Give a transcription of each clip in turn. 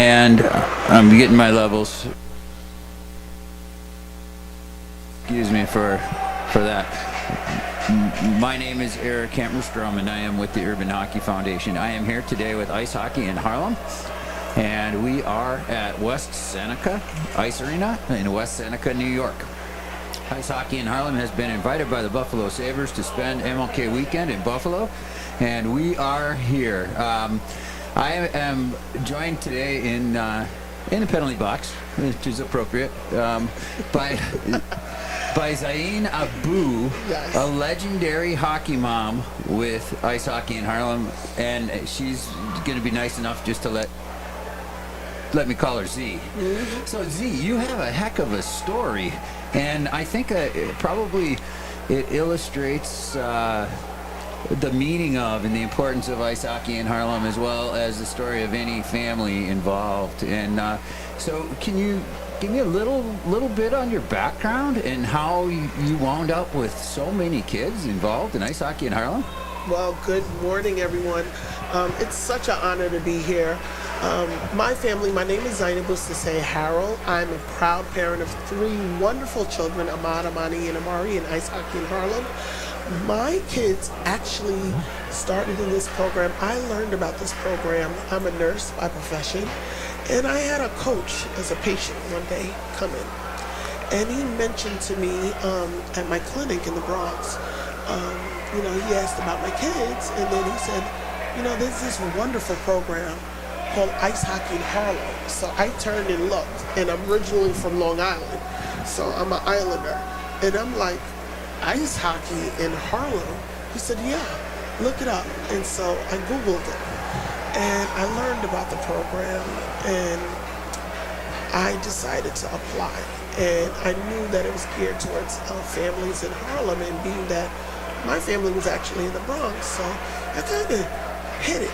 and I'm getting my levels. Excuse me for that. My name is Eric Kemperstrom, and I am with the Urban Hockey Foundation. I am here today with ice hockey in Harlem, and we are at West Seneca Ice Arena in West Seneca, New York. Ice hockey in Harlem has been invited by the Buffalo Sabres to spend MLK weekend in Buffalo, and we are here. I am joined today in the penalty box, which is appropriate, by Zayn Abu, yes, a legendary hockey mom with ice hockey in Harlem, and she's going to be nice enough just to let me call her Z. Mm-hmm. So Z, you have a heck of a story, and I think it illustrates the meaning of and the importance of ice hockey in Harlem, as well as the story of any family involved. And so can you give me a little bit on your background and how you wound up with so many kids involved in ice hockey in Harlem? Well, good morning, everyone. It's such an honor to be here. My family, my name is Zainabu Sisse Harold. I'm a proud parent of 3 wonderful children, Ahmad, Amani, and Amari, in ice hockey in Harlem. My kids actually started in this program. I learned about this program. I'm a nurse by profession, and I had a coach as a patient one day come in, and he mentioned to me at my clinic in the Bronx, he asked about my kids, and then he said, there's this wonderful program called Ice Hockey in Harlem. So I turned and looked, and I'm originally from Long Island, so I'm an islander, and I'm like, ice hockey in Harlem? He said, yeah, look it up. And so I Googled it, and I learned about the program, and I decided to apply. And I knew that it was geared towards families in Harlem, and being that my family was actually in the Bronx, so I kind of hit it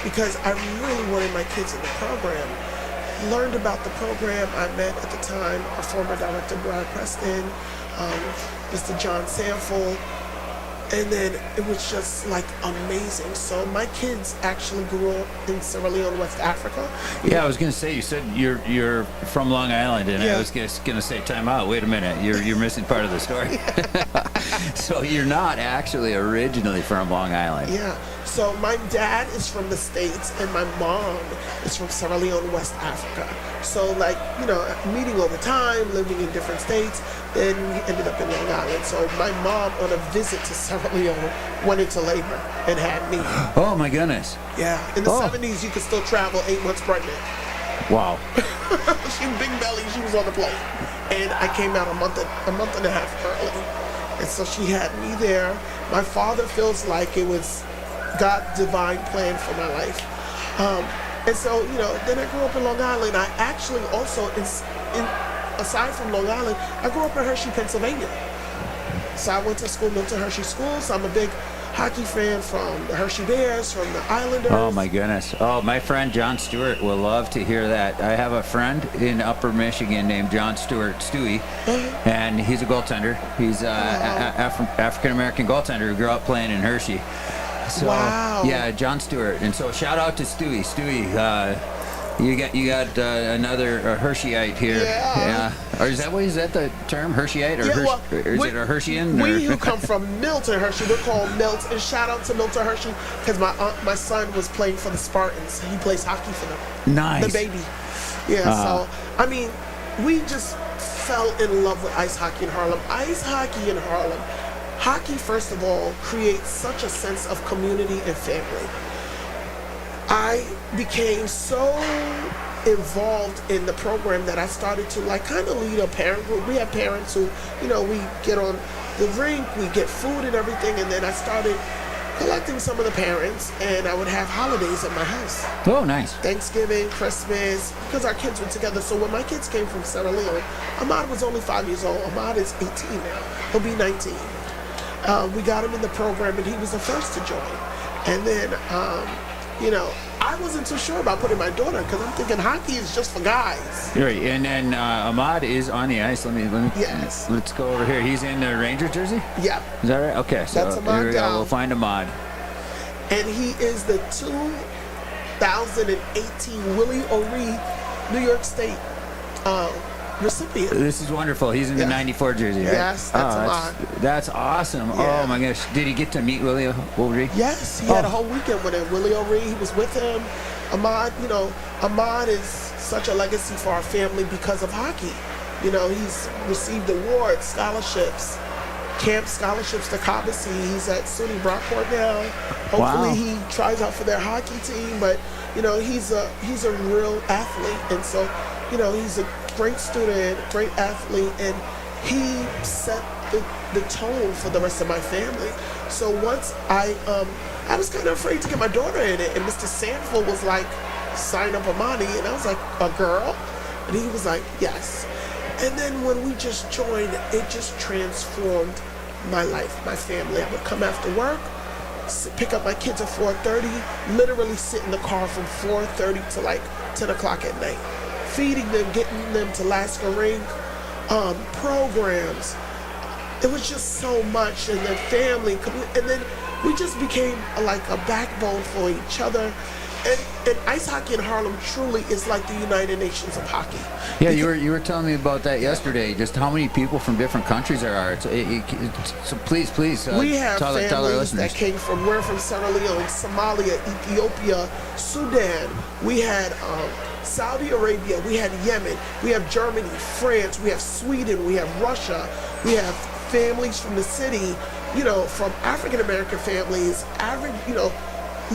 because I really wanted my kids in the program. Learned about the program. I met at the time our former director, Brad Preston, Mr. John Sanford, and then it was just like amazing. So my kids actually grew up in Sierra Leone, West Africa. Yeah, I was going to say, you said you're from Long Island, and Yeah. I was just going to say, time out, wait a minute, you're missing part of the story. So you're not actually originally from Long Island. Yeah. So my dad is from the States, and my mom is from Sierra Leone, West Africa. So meeting over time, living in different states, then we ended up in Long Island. So my mom, on a visit to Sierra Leone, went into labor and had me. Oh my goodness. Yeah. In the 70s, you could still travel 8 months pregnant. Wow. She was big belly. She was on the plane, and I came out a month and a half early, and so she had me there. My father feels like it was God's divine plan for my life, and so then I grew up in Long Island. I actually also, aside from Long Island, I grew up in Hershey, Pennsylvania. So I went to school, Milton Hershey School. So I'm a big hockey fan from the Hershey Bears, from the Islanders. Oh my goodness. Oh, my friend John Stewart will love to hear that. I have a friend in Upper Michigan named John Stewart, Stewie, and he's a goaltender. He's African-American goaltender who grew up playing in Hershey. So, wow. Yeah, John Stewart. And so shout out to Stewie. Stewie, you got another Hersheyite here. Yeah. Or is that the term, Hersheyite, or is it a Hersheyan? We who come from Milton Hershey, we're called Milt. And shout out to Milton Hershey, because my son was playing for the Spartans. He plays hockey for them. Nice. The baby. Yeah. So we just fell in love with ice hockey in Harlem. Ice hockey in Harlem. Hockey, first of all, creates such a sense of community and family. I became so involved in the program that I started to kind of lead a parent group. We have parents who, we get on the rink, we get food and everything, and then I started collecting some of the parents, and I would have holidays at my house. Oh, nice. Thanksgiving, Christmas, because our kids were together. So when my kids came from Sierra Leone, Ahmad was only 5 years old. Ahmad is 18 now. He'll be 19. We got him in the program, and he was the first to join. And then, I wasn't too sure about putting my daughter, because I'm thinking hockey is just for guys. Right, and then Ahmad is on the ice. Yes. Let's go over here. He's in the Ranger jersey? Yeah. Is that right? Okay, so That's Ahmad here we go. down. We'll find Ahmad. And he is the 2018 Willie O'Ree New York State recipient. This is wonderful. He's in the 94 jersey, right? Yes, that's Ahmad. That's awesome. Yeah. Oh my gosh. Did he get to meet Willie O'Ree? Yes, he had a whole weekend with him. Willie O'Ree, he was with him. Ahmad, Ahmad is such a legacy for our family because of hockey. He's received awards, scholarships, camp scholarships to Cobbessy. He's at SUNY Brockport now. Hopefully he tries out for their hockey team, but he's a real athlete, and so he's a great student, great athlete, and he set the tone for the rest of my family. So once I was kind of afraid to get my daughter in it, and Mr. Sanford was like, sign up Amani, and I was like, a girl? And he was like, yes. And then when we just joined, it just transformed my life, my family. I would come after work, pick up my kids at 4:30, literally sit in the car from 4:30 to like 10 o'clock at night, feeding them, getting them to Lasker Rink, programs. It was just so much, and then family, and then we just became like a backbone for each other. And ice hockey in Harlem truly is like the United Nations of hockey. Yeah, you were telling me about that yesterday. Just how many people from different countries there are. So please, we have tell our families listeners. that came from. We're from Sierra Leone, Somalia, Ethiopia, Sudan. We had Saudi Arabia. We had Yemen. We have Germany, France. We have Sweden. We have Russia. We have families from the city. From African American families,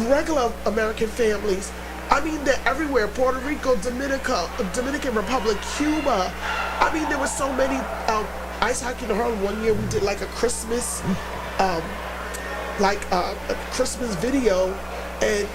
regular American families. I mean, they're everywhere. Puerto Rico, Dominican Republic, Cuba. I mean, there were so many. Ice hockey in Harlem. One year we did like a Christmas, a Christmas video, and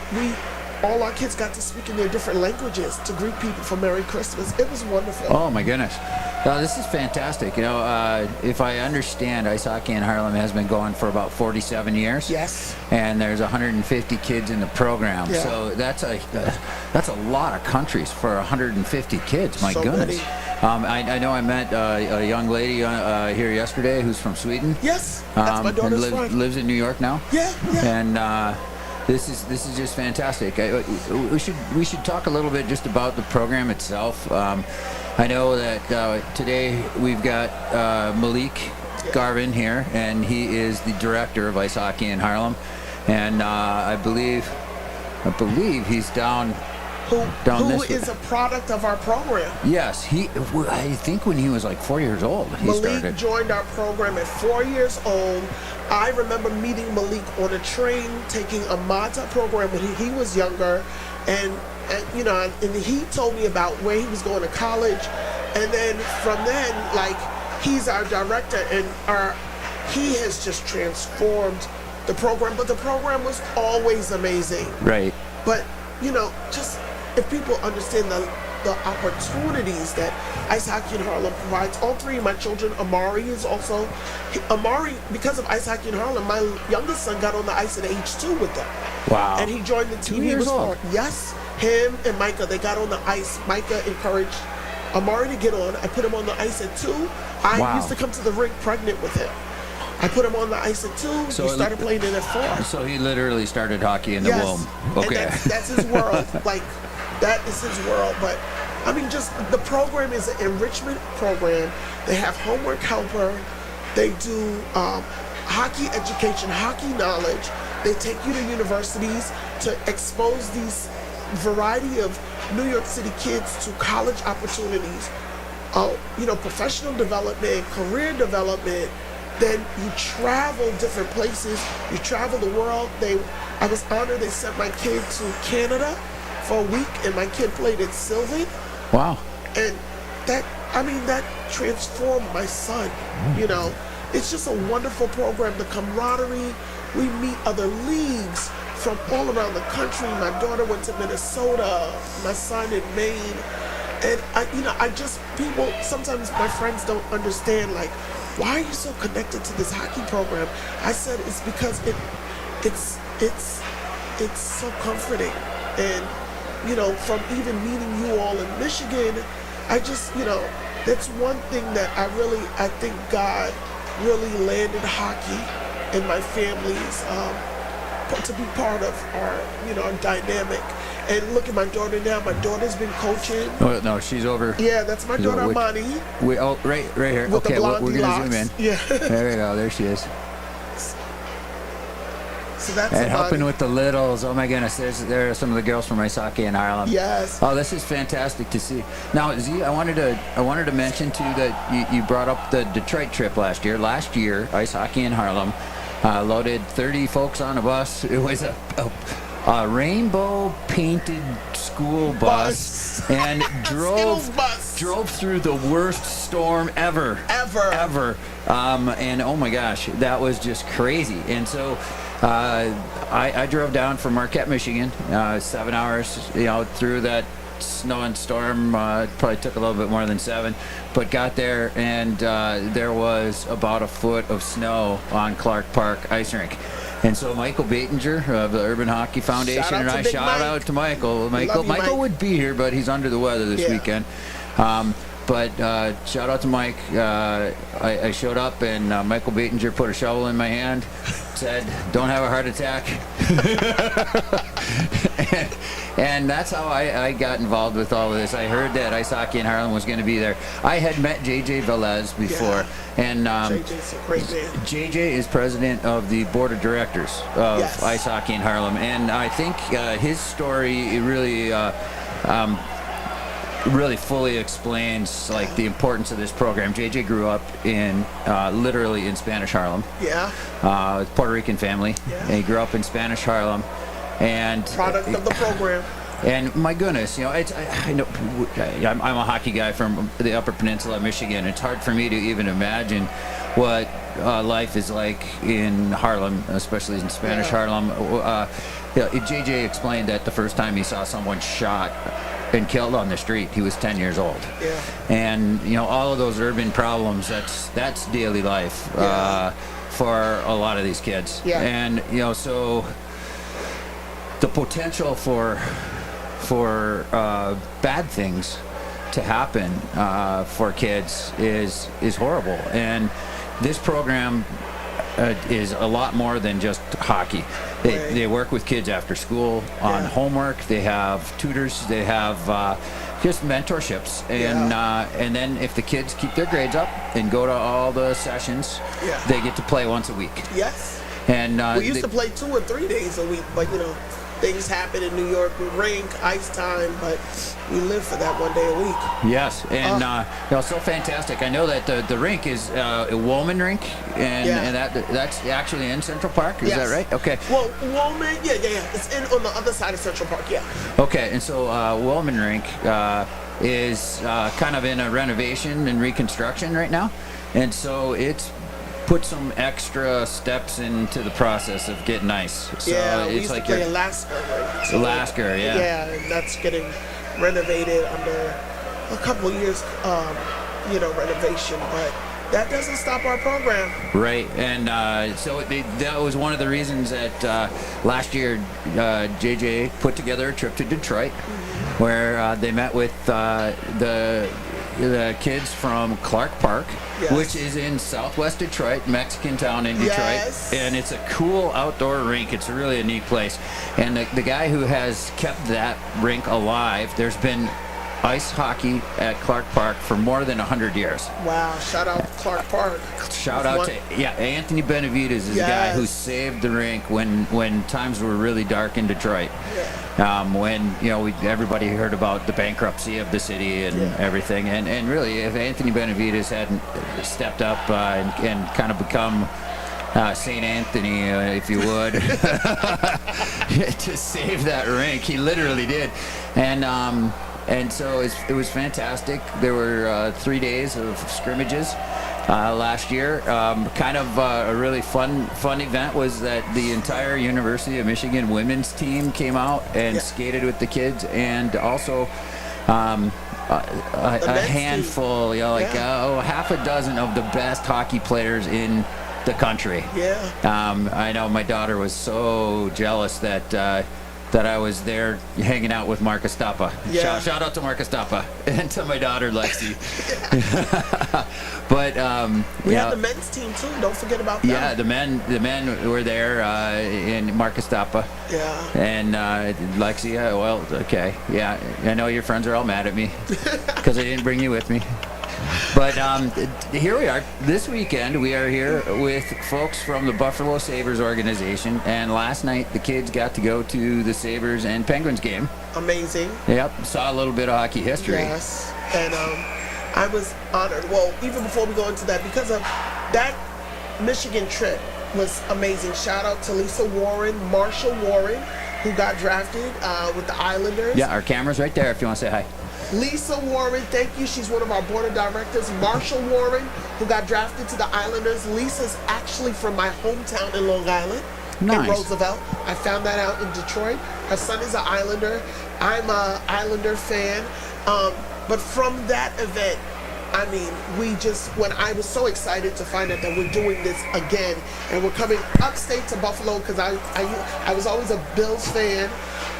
all our kids got to speak in their different languages to greet people for Merry Christmas. It was wonderful. Oh my goodness. This is fantastic. If I understand, ice hockey in Harlem has been going for about 47 years. Yes. And there's 150 kids in the program. Yeah. So that's a lot of countries for 150 kids. My So goodness. many. I know I met a young lady here yesterday who's from Sweden. Yes, that's my daughter's and friend. lives in New York now. Yeah. And this is just fantastic. We should talk a little bit just about the program itself. I know that today we've got Malik Garvin here, and he is the director of ice hockey in Harlem, and I believe he's down Who this way. is a product of our program. Yes, I think when he was like 4 years old, he Malik started. joined our program at 4 years old. I remember meeting Malik on a train, taking a MATA program when he was younger, and he told me about where he was going to college, and then from then, like, he's our director, and he has just transformed the program. But the program was always amazing. Right. But just if people understand the opportunities that ice hockey in Harlem provides. All three of my children, Amari is also, because of ice hockey in Harlem, my youngest son got on the ice at age 2 with them. Wow. And he joined the team. 2 years old. Yes, him and Micah, they got on the ice. Micah encouraged Amari to get on. I put him on the ice at 2. I used to come to the rink pregnant with him. I put him on the ice at 2. So he started playing in at 4. So he literally started hockey in the womb. Okay. And that's his world. Like, that is his world. But I mean, just the program is an enrichment program. They have homework helper. They do hockey education, hockey knowledge. They take you to universities to expose these variety of New York City kids to college opportunities, professional development, career development. Then you travel different places. You travel the world. I was honored they sent my kid to Canada for a week, and my kid played at Sylvan. Wow. And that transformed my son. It's just a wonderful program. The camaraderie. We meet other leagues from all around the country. My daughter went to Minnesota. My son in Maine. And people, sometimes my friends don't understand, like, why are you so connected to this hockey program? I said it's because it's so comforting. And from even meeting you all in Michigan, that's one thing that I think God really landed hockey in my family's to be part of our dynamic. And look at my daughter now. My daughter's been coaching. Oh, no, she's over. Yeah, that's my daughter, Amani. Right here. With Okay, the we're blondie going to zoom in. locks. Yeah. There we go. There she is. So that's And Amani. helping with the littles. Oh my goodness, there are some of the girls from Ice Hockey in Harlem. Yes. Oh, this is fantastic to see. Now, Z, I wanted to mention too that you brought up the Detroit trip last year. Last year, Ice Hockey in Harlem loaded 30 folks on a bus. It was a rainbow painted school bus and drove through the worst storm ever. And oh my gosh, that was just crazy. And so I drove down from Marquette, Michigan, 7 hours, through that snow and storm. Probably took a little bit more than 7, but got there and there was about a foot of snow on Clark Park ice rink. And so Michael Batinger of the Urban Hockey Foundation and I shout out to Michael. Michael would be here, but he's under the weather this weekend. But shout out to Mike. I showed up and Michael Batinger put a shovel in my hand, said, "Don't have a heart attack." and that's how I got involved with all of this. I heard that Ice Hockey in Harlem was going to be there. I had met JJ Velez before. And JJ's a great man. JJ is president of the board of directors of Ice Hockey in Harlem. And I think his story really fully explains like the importance of this program. JJ grew up in literally in Spanish Harlem. Yeah. Puerto Rican family. Yeah. And he grew up in Spanish Harlem, and product of the program. And my goodness, I know I'm a hockey guy from the Upper Peninsula of Michigan. It's hard for me to even imagine what life is like in Harlem, especially in Spanish Harlem. JJ explained that the first time he saw someone shot and killed on the street, he was 10 years old. Yeah. And all of those urban problems, that's daily life for a lot of these kids. Yeah. And so the potential for bad things to happen for kids is horrible. And this program is a lot more than just hockey. They work with kids after school on homework. They have tutors. They have just mentorships. And then if the kids keep their grades up and go to all the sessions, they get to play once a week. Yes. And we used to play 2 or 3 days a week, but things happen in New York with rink, ice time, but we live for that 1 day a week. Yes, and so fantastic. I know that the rink is a Woolman rink, and that's actually in Central Park. Is that right? Okay. Well, Woolman, it's on the other side of Central Park. Yeah. Okay, and so Woolman rink is kind of in a renovation and reconstruction right now, and so it's put some extra steps into the process of getting nice. So we it's used like to play Alaska. Right? So Alaska, Yeah, and that's getting renovated under a couple years, renovation. But that doesn't stop our program. Right, and so that was one of the reasons that last year JJ put together a trip to Detroit, where they met with the kids from Clark Park, which is in southwest Detroit, Mexican town in Detroit, and it's a cool outdoor rink. It's really a neat place, and the guy who has kept that rink alive, there's been ice hockey at Clark Park for more than 100 years. Wow, shout out Clark Park. Shout out to Anthony Benavides is the guy who saved the rink when times were really dark in Detroit. When everybody heard about the bankruptcy of the city and everything, and really if Anthony Benavides hadn't stepped up and kind of become St. Anthony, if you would, to save that rink, he literally did. And so it was fantastic. There were 3 days of scrimmages last year. Kind of a really fun event was that the entire University of Michigan women's team came out and skated with the kids, and also a handful, half a dozen of the best hockey players in the country. Yeah. I know my daughter was so jealous that that I was there hanging out with Mark Estapa. Yeah. Shout out to Mark Estapa and to my daughter Lexi. But we had the men's team too. Don't forget about that. Yeah, the men were there, and Mark Estapa. Yeah. And Lexi. Well, okay. Yeah, I know your friends are all mad at me because I didn't bring you with me. But here we are. This weekend, we are here with folks from the Buffalo Sabres organization. And last night, the kids got to go to the Sabres and Penguins game. Amazing. Yep. Saw a little bit of hockey history. Yes. And I was honored. Well, even before we go into that, because of that Michigan trip was amazing. Shout out to Lisa Warren, Marshall Warren, who got drafted with the Islanders. Yeah, our camera's right there if you want to say hi. Lisa Warren, thank you. She's one of our board of directors. Marshall Warren, who got drafted to the Islanders. Lisa's actually from my hometown in Long Island, Nice. in Roosevelt. I found that out in Detroit. Her son is an Islander. I'm a Islander fan. But from that event, I mean, when I was so excited to find out that we're doing this again, and we're coming upstate to Buffalo, because I was always a Bills fan.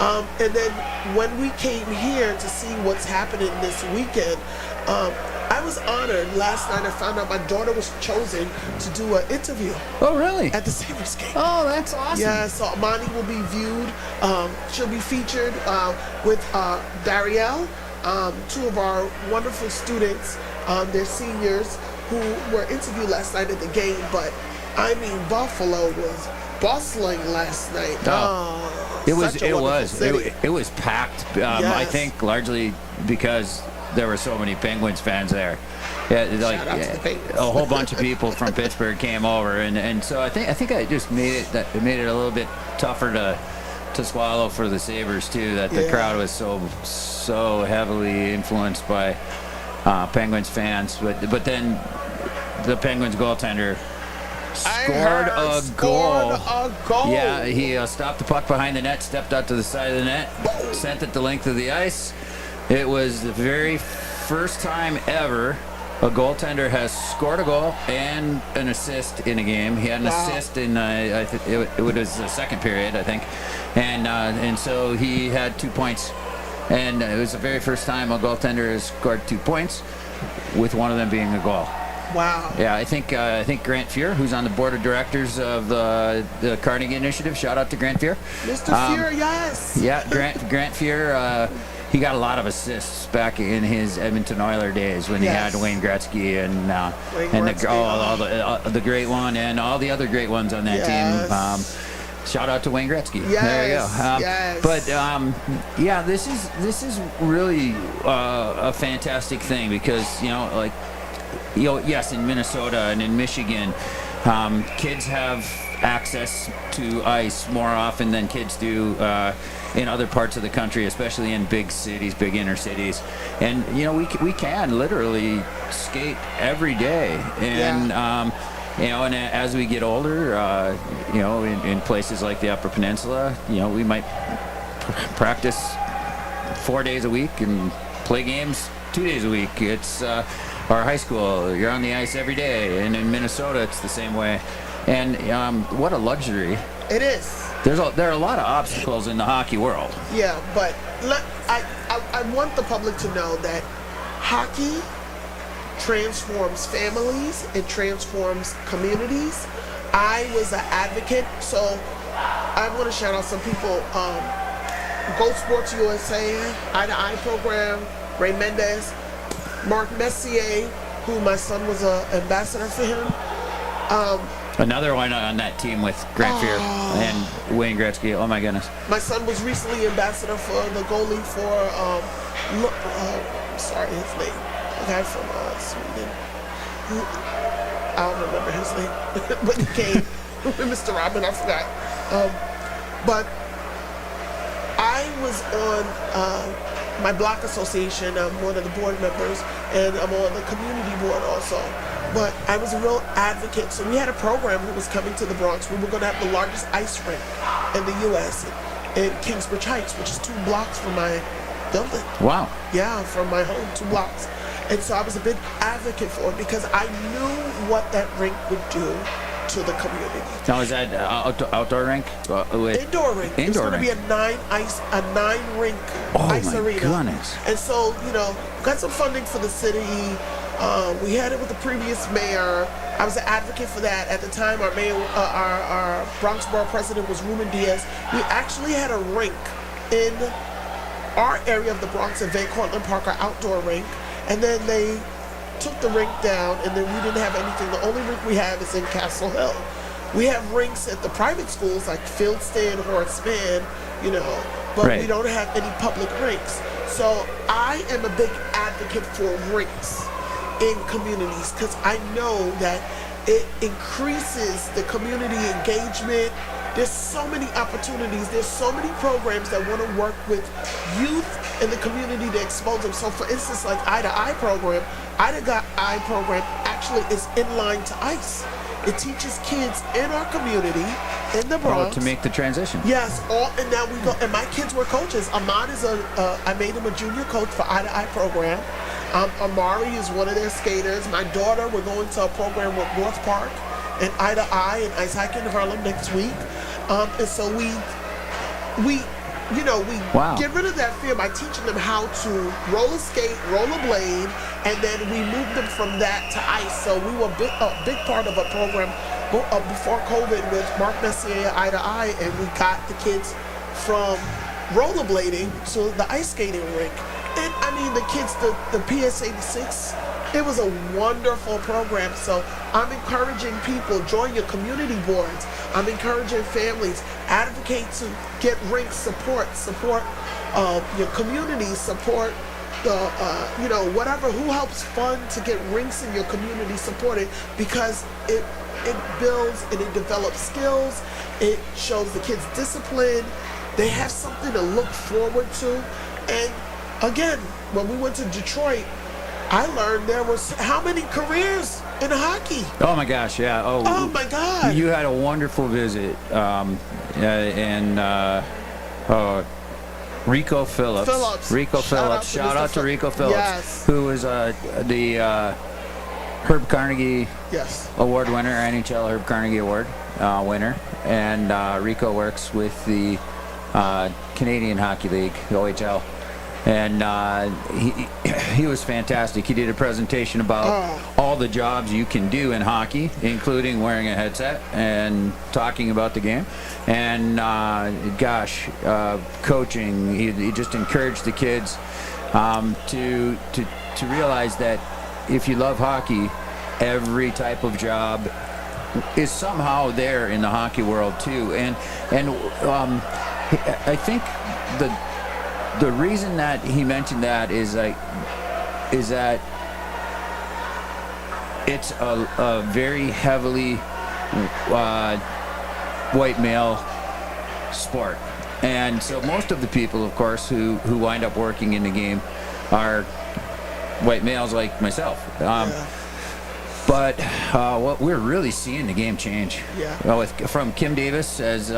And then when we came here to see what's happening this weekend, I was honored. Last night I found out my daughter was chosen to do an interview Oh, really? at the Sabres game. Oh, that's awesome. Yeah, so Amani will be viewed. She'll be featured with Darielle, two of our wonderful students. They're seniors who were interviewed last night at the game. But I mean, Buffalo was bustling last night. It was. Such a It wonderful was. city. It was packed. I Yes. think largely because there were so many Penguins fans there. Yeah, like Shout out to the Penguins. a whole bunch of people from Pittsburgh came over, and so I think I just made it a little bit tougher to swallow for the Sabres too. That the Yeah. crowd was so heavily influenced by Penguins fans, but then the Penguins goaltender scored a goal. Yeah, he stopped the puck behind the net, stepped out to the side of the net, sent it the length of the ice. It was the very first time ever a goaltender has scored a goal and an assist in a game. He had an assist in it was the second period, I think, and so he had 2 points. And it was the very first time a goaltender has scored 2 points, with one of them being a goal. Wow. Yeah, I think Grant Fuhr, who's on the board of directors of the Carnegie Initiative, shout out to Grant Fuhr. Mr. Fuhr, yes. Yeah, Grant Fuhr, he got a lot of assists back in his Edmonton Oilers days when he Yes. had Wayne Gretzky and Gretzky, all the great one and all the other great ones on that team. Shout out to Wayne Gretzky. Yes, There you go. yes. But yeah, this is really a fantastic thing because yes, in Minnesota and in Michigan, kids have access to ice more often than kids do in other parts of the country, especially in big cities, big inner cities. And we can literally skate every day. And and as we get older, in places like the Upper Peninsula, we might practice 4 days a week and play games 2 days a week. It's our high school, you're on the ice every day, and in Minnesota it's the same way. And what a luxury. It is. There are a lot of obstacles in the hockey world. Yeah, but I want the public to know that hockey transforms families, it transforms communities. I was an advocate, so I want to shout out some people. Go Sports USA, Eye to Eye program, Ray Mendez, Mark Messier, who my son was an ambassador for him. Another one on that team with Grant Fuhr and Wayne Gretzky. Oh my goodness. My son was recently ambassador for the goalie for, sorry his name, the guy from Sweden. I don't remember his name, but he came. Mr. Robin, I forgot. But I was on my block association. I'm one of the board members, and I'm on the community board also. But I was a real advocate. So we had a program that was coming to the Bronx. We were going to have the largest ice rink in the U.S. in Kingsbridge Heights, which is 2 blocks from my building. Wow. Yeah, from my home, 2 blocks. And so I was a big advocate for it because I knew what that rink would do to the community. Now, is that outdoor rink? Indoor rink. It's Indoor going to be rink. a 9-rink ice my arena. goodness. And so, got some funding for the city. We had it with the previous mayor. I was an advocate for that. At the time, our mayor, our Bronx Borough president was Ruben Diaz. We actually had a rink in our area of the Bronx at Van Cortlandt Park, our outdoor rink. And then they took the rink down, and then we didn't have anything. The only rink we have is in Castle Hill. We have rinks at the private schools like Fieldston, Horace Mann, but Right. we don't have any public rinks. So I am a big advocate for rinks in communities because I know that it increases the community engagement. There's so many opportunities. There's so many programs that want to work with youth in the community to expose them. So for instance, like Eye to Eye program, Eye program actually is in line to ICE. It teaches kids in our community, in the Bronx. To make the transition. Yes, and now we go, and my kids were coaches. Ahmad is I made him a junior coach for Eye to Eye program. Amari is one of their skaters. My daughter, we're going to a program with North Park and Eye to Eye and ice hiking in Harlem next week. And so we Wow. get rid of that fear by teaching them how to roller skate, rollerblade, and then we moved them from that to ice. So we were a big part of a program before COVID with Mark Messier, Eye to Eye, and we got the kids from rollerblading to the ice skating rink. And I mean, the kids, the PS86, it was a wonderful program. So I'm encouraging people, join your community boards. I'm encouraging families, advocate to get rinks, support your community, support the, whatever, who helps fund to get rinks in your community supported, because it builds and it develops skills. It shows the kids discipline. They have something to look forward to. And again, when we went to Detroit, I learned there was how many careers in hockey. Oh my gosh, yeah. Oh my God. You had a wonderful visit, Rico Phillips. Rico Phillips. Shout out to Rico Phillips, yes. who was the Herb Carnegie Yes. Award winner, NHL Herb Carnegie Award winner, and Rico works with the Canadian Hockey League, the OHL. And he was fantastic. He did a presentation about all the jobs you can do in hockey, including wearing a headset and talking about the game. And coaching. He just encouraged the kids to realize that if you love hockey, every type of job is somehow there in the hockey world too. And I think the reason that he mentioned that is that it's a very heavily white male sport, and so most of the people, of course, who wind up working in the game are white males like myself. But what we're really seeing the game change. Yeah. From Kim Davis as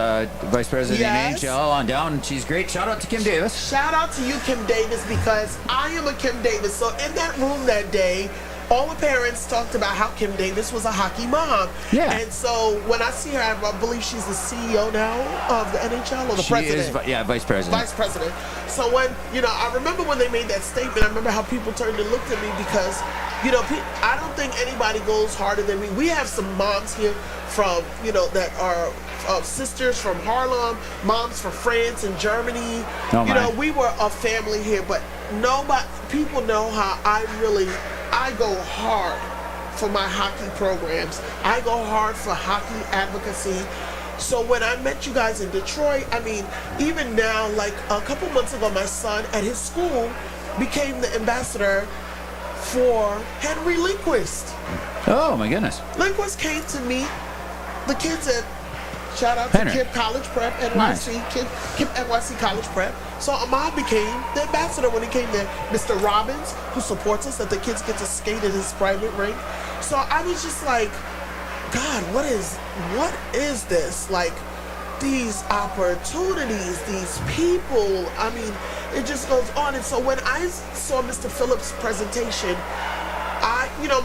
Vice President Yes. in NHL on down. She's great. Shout out to Kim Davis. Shout out to you, Kim Davis, because I am a Kim Davis. So in that room that day, all the parents talked about how Kim Davis was a hockey mom. Yeah. And so when I see her, I believe she's the CEO now of the NHL or the president. She is, Vice President. Vice president. So when, I remember when they made that statement, I remember how people turned and looked at me because, I don't think anybody goes harder than me. We have some moms here from, that are sisters from Harlem, moms from France and Germany. Oh, we were a family here, but people know how I go hard for my hockey programs. I go hard for hockey advocacy. So when I met you guys in Detroit, I mean, even now, like a couple months ago, my son at his school became the ambassador for Henry Lindquist. Oh my goodness. Lindquist came to meet the kids at, shout out to Henry. KIPP College Prep, NYC, KIPP NYC College Prep. So Ahmad became the ambassador when he came there. Mr. Robbins, who supports us, that the kids get to skate at his private rink. So I was just like, God, what is this? Like, these opportunities, these people, I mean, it just goes on. And so when I saw Mr. Phillips' presentation,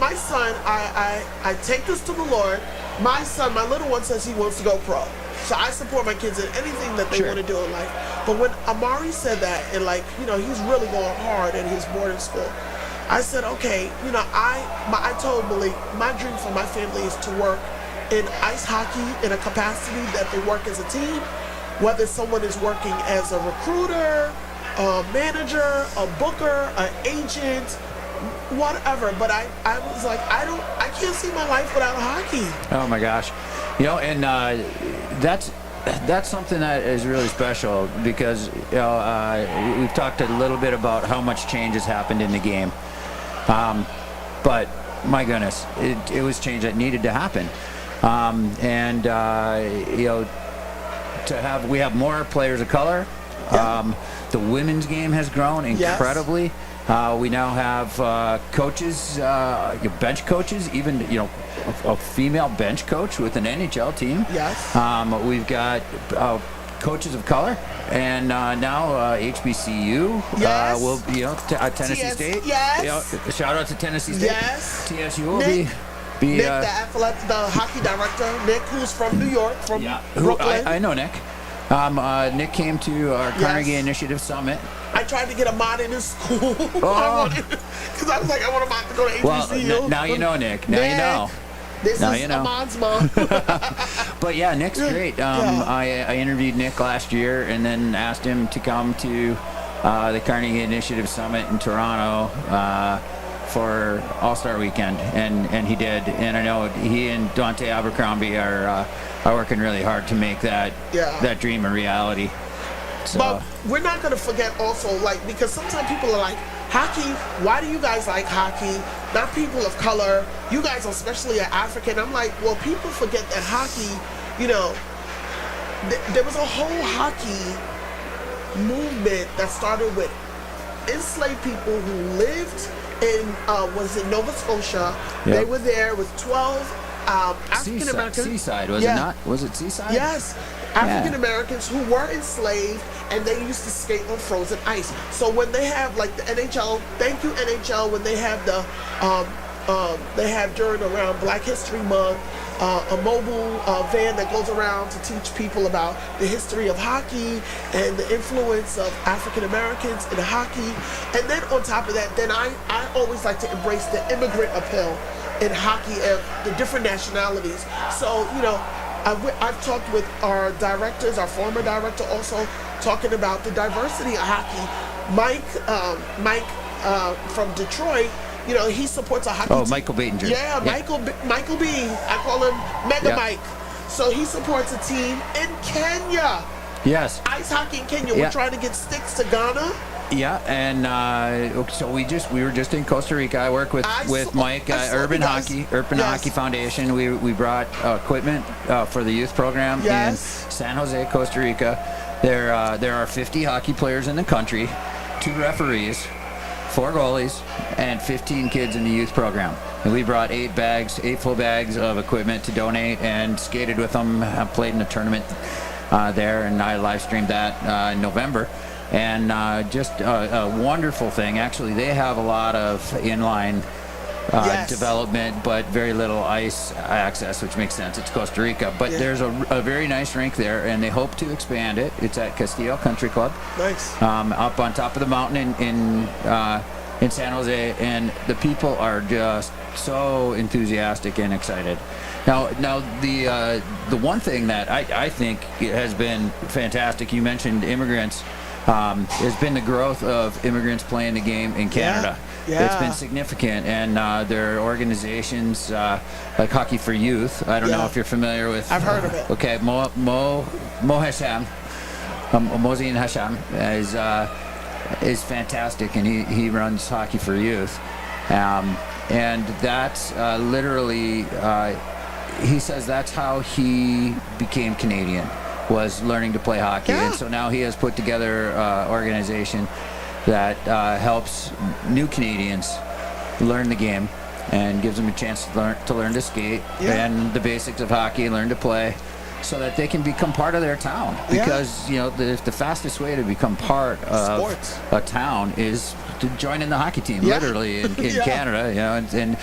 my son, I take this to the Lord. my son, my little one, says he wants to go pro. So I support my kids in anything that they Sure. want to do in life. But when Amari said that, and like, you know, he's really going hard at his boarding school, I said, okay, you know, I told Malik, my dream for my family is to work in ice hockey in a capacity that they work as a team, whether someone is working as a recruiter, a manager, a booker, an agent, whatever. But I was like, I can't see my life without hockey. Oh my gosh, you know, and that's something that is really special because you know, we've talked a little bit about how much change has happened in the game, but my goodness, it was change that needed to happen, and you know, we have more players of color. Yeah. The women's game has grown incredibly. Yes. We now have coaches, bench coaches, even, you know, a female bench coach with an NHL team. Yes. We've got coaches of color, and now HBCU. Yes. Will, you know, Tennessee State. Yes. You know, shout out to Tennessee State. Yes. TSU will Nick, be Nick, the hockey director, Nick, who's from New York, from Brooklyn. I know Nick. Nick came to our Carnegie Initiative Summit. I tried to get a mod in his school. Oh. Because I was like, I want a mod to go to HBCU. Well, now you know, Nick. Now you know. This now is you know. Ahmad's mom. But yeah, Nick's great. I interviewed Nick last year and then asked him to come to the Carnegie Initiative Summit in Toronto for All-Star Weekend, and he did. And I know he and Dante Abercrombie are working really hard to make that dream a reality. So. But we're not going to forget also, like, because sometimes people are like, hockey, why do you guys like hockey? Not people of color. You guys, especially are African. I'm like, well, people forget that hockey, you know, there was a whole hockey movement that started with enslaved people who lived in, was in Nova Scotia. Yep. They were there with 12 African Americans. Seaside, was it not? Was it Seaside? Yes. African Americans who were enslaved, and they used to skate on frozen ice. So when they have like the NHL, thank you NHL, when they have the they have during around Black History Month a mobile van that goes around to teach people about the history of hockey and the influence of African Americans in hockey. And then on top of that, then I always like to embrace the immigrant appeal in hockey of the different nationalities. So, you know, I've talked with our directors, our former director also, talking about the diversity of hockey. Mike from Detroit, you know, he supports a hockey team. Michael Batinger. Yeah, Michael B. I call him Mega Mike. So he supports a team in Kenya. Yes. Ice hockey in Kenya. We're trying to get sticks to Ghana. Yeah, and so we were just in Costa Rica. I work with Mike, Urban Hockey Foundation. We brought equipment for the youth program in San Jose, Costa Rica. There are 50 hockey players in the country, 2 referees, 4 goalies, and 15 kids in the youth program. And we brought 8 full bags of equipment to donate and skated with them. I played in a tournament there, and I live streamed that in November. And just a wonderful thing. Actually, they have a lot of inline development, but very little ice access, which makes sense. It's Costa Rica. But there's a very nice rink there, and they hope to expand it. It's at Castillo Country Club. Nice. Up on top of the mountain in San Jose, and the people are just so enthusiastic and excited. Now the one thing that I think has been fantastic, you mentioned immigrants. Has been the growth of immigrants playing the game in Canada. It's been significant, and there are organizations like Hockey for Youth. I don't know if you're familiar with. I've heard of it. Okay, Mo Hasham, Mozin Hasham is fantastic, and he runs Hockey for Youth, and that's literally he says that's how he became Canadian. Was learning to play hockey, and so now he has put together an organization that helps new Canadians learn the game and gives them a chance to learn to skate and the basics of hockey, learn to play, so that they can become part of their town. Because the fastest way to become part of Sports. a town is to join in the hockey team, literally in Canada. And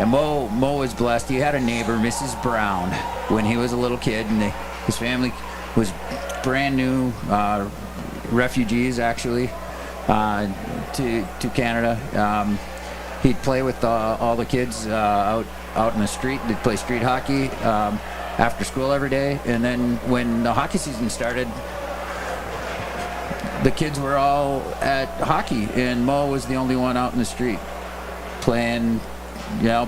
Mo was blessed. He had a neighbor, Mrs. Brown, when he was a little kid, and his family was brand new refugees actually to Canada. He'd play with all the kids out in the street. They'd play street hockey after school every day. And then when the hockey season started, the kids were all at hockey, and Mo was the only one out in the street playing,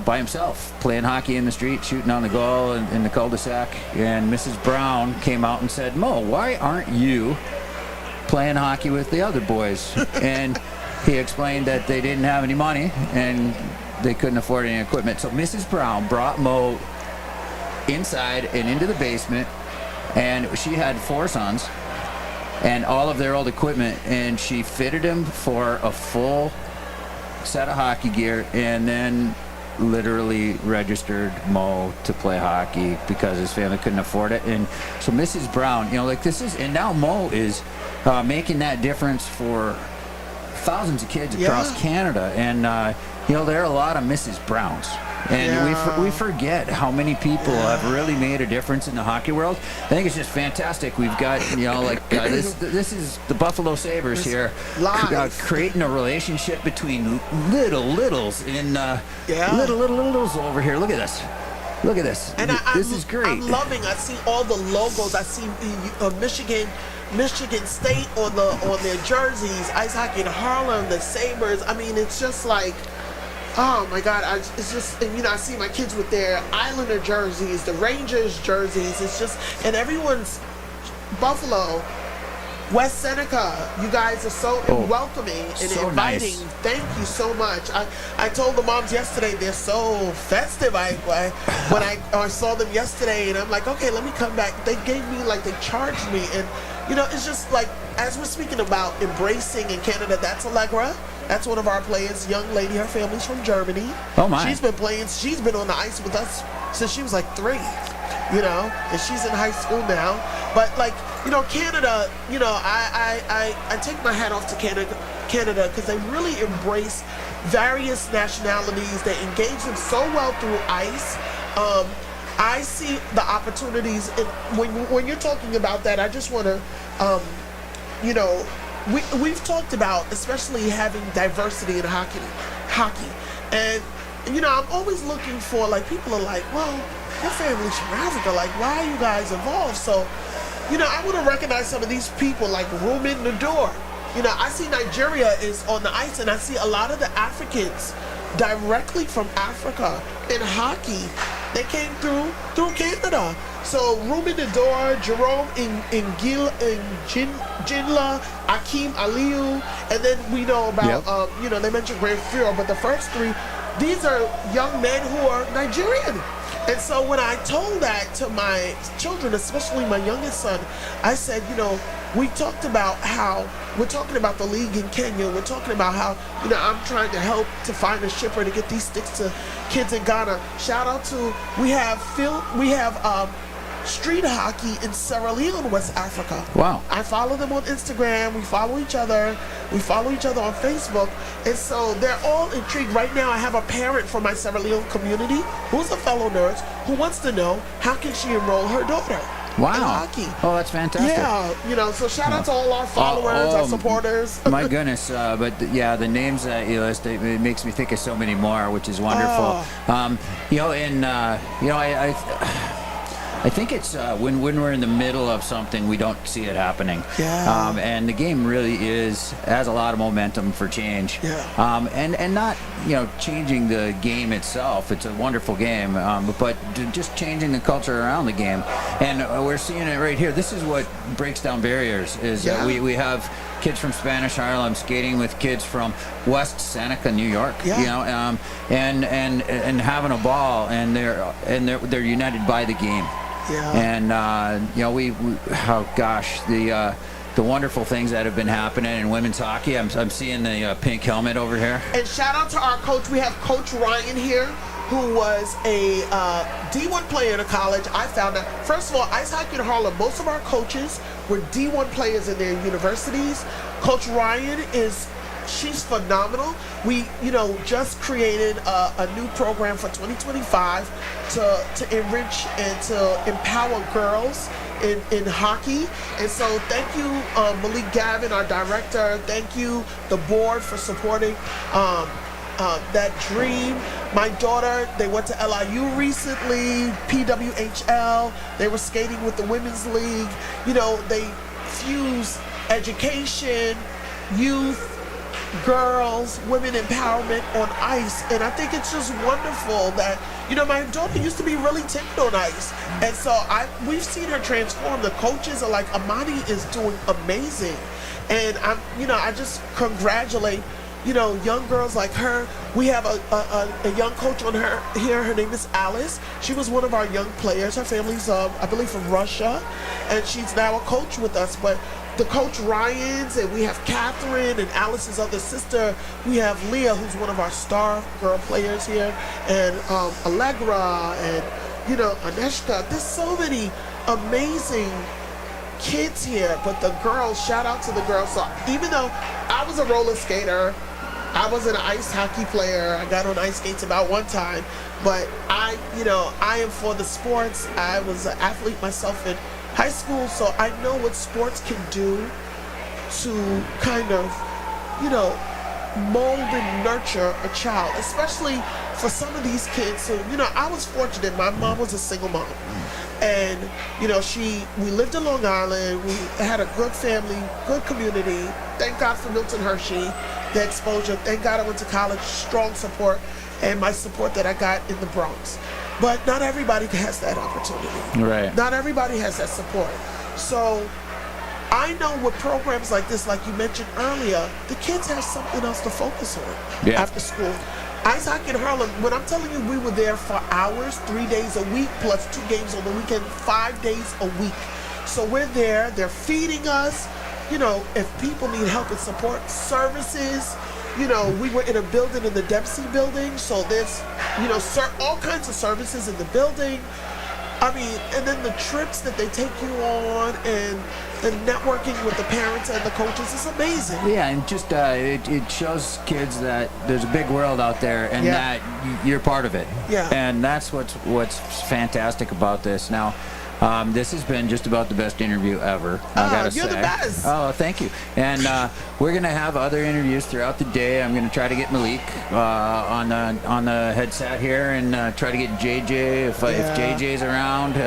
by himself, playing hockey in the street, shooting on the goal in the cul-de-sac. And Mrs. Brown came out and said, "Mo, why aren't you playing hockey with the other boys?" And he explained that they didn't have any money and they couldn't afford any equipment. So Mrs. Brown brought Mo inside and into the basement, and she had 4 sons and all of their old equipment, and she fitted him for a full set of hockey gear, and then literally registered Mo to play hockey because his family couldn't afford it. And so Mrs. Brown, and now Mo is making that difference for thousands of kids across Canada. And there are a lot of Mrs. Browns, and we forget how many people have really made a difference in the hockey world. I think it's just fantastic. We've got this is the Buffalo Sabres here, creating a relationship between littles and littles over here. Look at this. Look at this. And this is great. I'm loving. I see all the logos. I see Michigan State on their jerseys. Ice hockey in Harlem, the Sabres. I mean, it's just like, oh my God! It's just, I see my kids with their Islander jerseys, the Rangers jerseys. It's just, and everyone's Buffalo, West Seneca. You guys are so welcoming and so inviting. Nice. Thank you so much. I told the moms yesterday they're so festive. When I saw them yesterday, and I'm like, okay, let me come back. They gave me they charged me, and it's just like, as we're speaking about embracing in Canada, that's Allegra. That's one of our players, young lady. Her family's from Germany. Oh my! She's been playing. She's been on the ice with us since she was 3. And she's in high school now. But Canada, I take my hat off to Canada because they really embrace various nationalities. They engage them so well through ice. I see the opportunities, and when you're talking about that, I just want to, we've talked about especially having diversity in hockey, and I'm always looking for people are like, well, your family's from Africa, why are you guys involved? So, I want to recognize some of these people like Ruben Nador. I see Nigeria is on the ice, and I see a lot of the Africans directly from Africa in hockey. They came through Canada. So Ruben Nador, Jerome Jinla, Akeem Aliu, and then we know about they mentioned Grant Fuhrer, but the first 3, these are young men who are Nigerian. And so when I told that to my children, especially my youngest son, I said, we talked about how we're talking about the league in Kenya. We're talking about how, I'm trying to help to find a shipper to get these sticks to kids in Ghana. Shout out to, we have street hockey in Sierra Leone, West Africa. Wow. I follow them on Instagram. We follow each other. We follow each other on Facebook. And so they're all intrigued. Right now I have a parent from my Sierra Leone community who's a fellow nurse who wants to know how can she enroll her daughter in hockey. Oh, that's fantastic. Yeah, so shout out to all our followers, our supporters. My goodness, the names that you list, it makes me think of so many more, which is wonderful. I think it's when we're in the middle of something, we don't see it happening. Yeah. And the game really has a lot of momentum for change. Yeah. And not changing the game itself. It's a wonderful game, but just changing the culture around the game. And we're seeing it right here. This is what breaks down barriers. We have kids from Spanish Harlem skating with kids from West Seneca, New York. Yeah. And having a ball, and they're united by the game. Yeah. And the wonderful things that have been happening in women's hockey. I'm seeing the pink helmet over here. And shout out to our coach. We have Coach Ryan here. who was a D1 player in a college. I found out, first of all, ice hockey in Harlem, most of our coaches were D1 players in their universities. Coach Ryan she's phenomenal. We, just created a new program for 2025 to enrich and to empower girls in hockey. And so thank you, Malik Gavin, our director. Thank you, the board, for supporting that dream. My daughter, they went to LIU recently, PWHL. They were skating with the Women's League. They fuse education, youth, girls, women empowerment on ice. And I think it's just wonderful that, my daughter used to be really timid on ice. And so we've seen her transform. The coaches are like, Amani is doing amazing. And I just congratulate, young girls like her. We have a young coach on her here. Her name is Alice. She was one of our young players. Her family's, I believe, from Russia. And she's now a coach with us. But the coach Ryans, and we have Catherine and Alice's other sister. We have Leah, who's one of our star girl players here, and Allegra, and Aneshka. There's so many amazing kids here. But the girls, shout out to the girls. So even though I was a roller skater, I was an ice hockey player. I got on ice skates about one time, but I am for the sports. I was an athlete myself in high school, so I know what sports can do to kind of, mold and nurture a child, especially for some of these kids. So, I was fortunate. My mom was a single mom. And, we lived in Long Island. We had a good family, good community. Thank God for Milton Hershey, the exposure. Thank God I went to college, strong support, and my support that I got in the Bronx. But not everybody has that opportunity. Right. Not everybody has that support. So I know with programs like this, like you mentioned earlier, the kids have something else to focus on after school. Ice hockey in Harlem, when I'm telling you we were there for hours, 3 days a week, plus 2 games on the weekend, 5 days a week. So we're there, they're feeding us. If people need help and support services, we were in a building in the Dempsey building, so there's, all kinds of services in the building. I mean, and then the trips that they take you on and the networking with the parents and the coaches is amazing. Yeah, and just it shows kids that there's a big world out there and that you're part of it. Yeah. And that's what's fantastic about this. Now, this has been just about the best interview ever, I gotta say. You're the best. Oh, thank you. And we're gonna have other interviews throughout the day. I'm gonna try to get Malik on the headset here, and try to get JJ if JJ's around.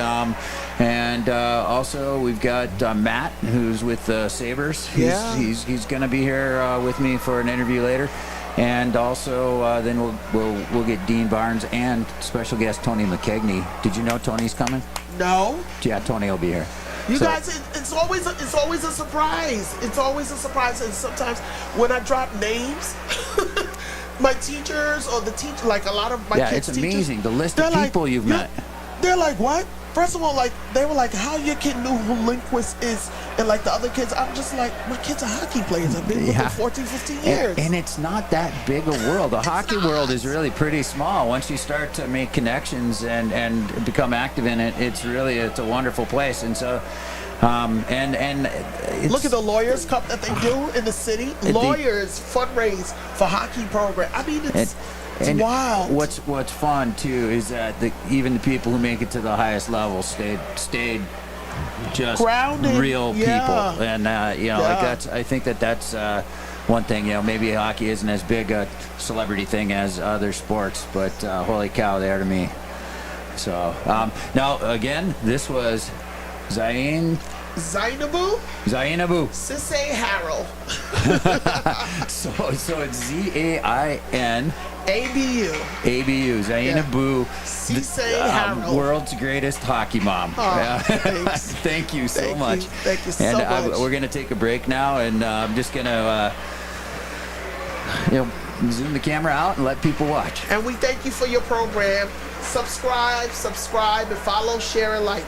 And also we've got Matt, who's with the Sabres. He's gonna be here with me for an interview later. And also, then we'll get Dean Barnes and special guest Tony McKegney. Did you know Tony's coming? No. Yeah, Tony will be here. You guys, it's always a surprise. It's always a surprise, and sometimes when I drop names, my teachers or the teacher, like a lot of my kids' it's amazing teachers, the list of people you've met. They're like, what? First of all, they were like, how your kid knew who Lindquist is, and like the other kids, I'm just like, my kids are hockey players. I've been with them 14, 15 years. And it's not that big a world. The hockey world is really pretty small. Once you start to make connections and become active in it, it's a wonderful place. And so, and look at the Lawyers Cup that they do in the city. Lawyers fundraise for hockey program. I mean, it's wild. What's fun too is that even the people who make it to the highest level stayed just grounded, real people, and I think that's one thing. Maybe hockey isn't as big a celebrity thing as other sports, but holy cow, they are to me. So now again, this was Zainabu Sisse Harrell. so it's ZAIN ABU, Zainabu Sisse Harrell, world's greatest hockey mom. Thanks. Thank you so much. Thank you so much. We're gonna take a break now, and I'm just gonna zoom the camera out and let people watch. And we thank you for your program. Subscribe, and follow, share, and like.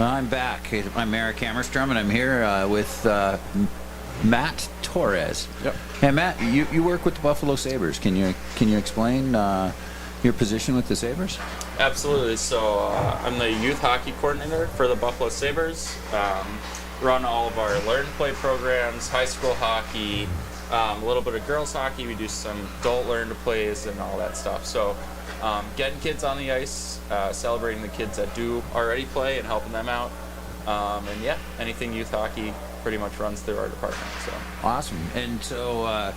I'm back. I'm Eric Hammerstrom, and I'm here with Matt Torres. Yep. And Matt, you work with the Buffalo Sabres. Can you explain your position with the Sabres? Absolutely. So I'm the youth hockey coordinator for the Buffalo Sabres. Run all of our learn and play programs, high school hockey, a little bit of girls hockey. We do some adult learn to plays and all that stuff. So getting kids on the ice, celebrating the kids that do already play and helping them out. And yeah, anything youth hockey pretty much runs through our department. So awesome. And so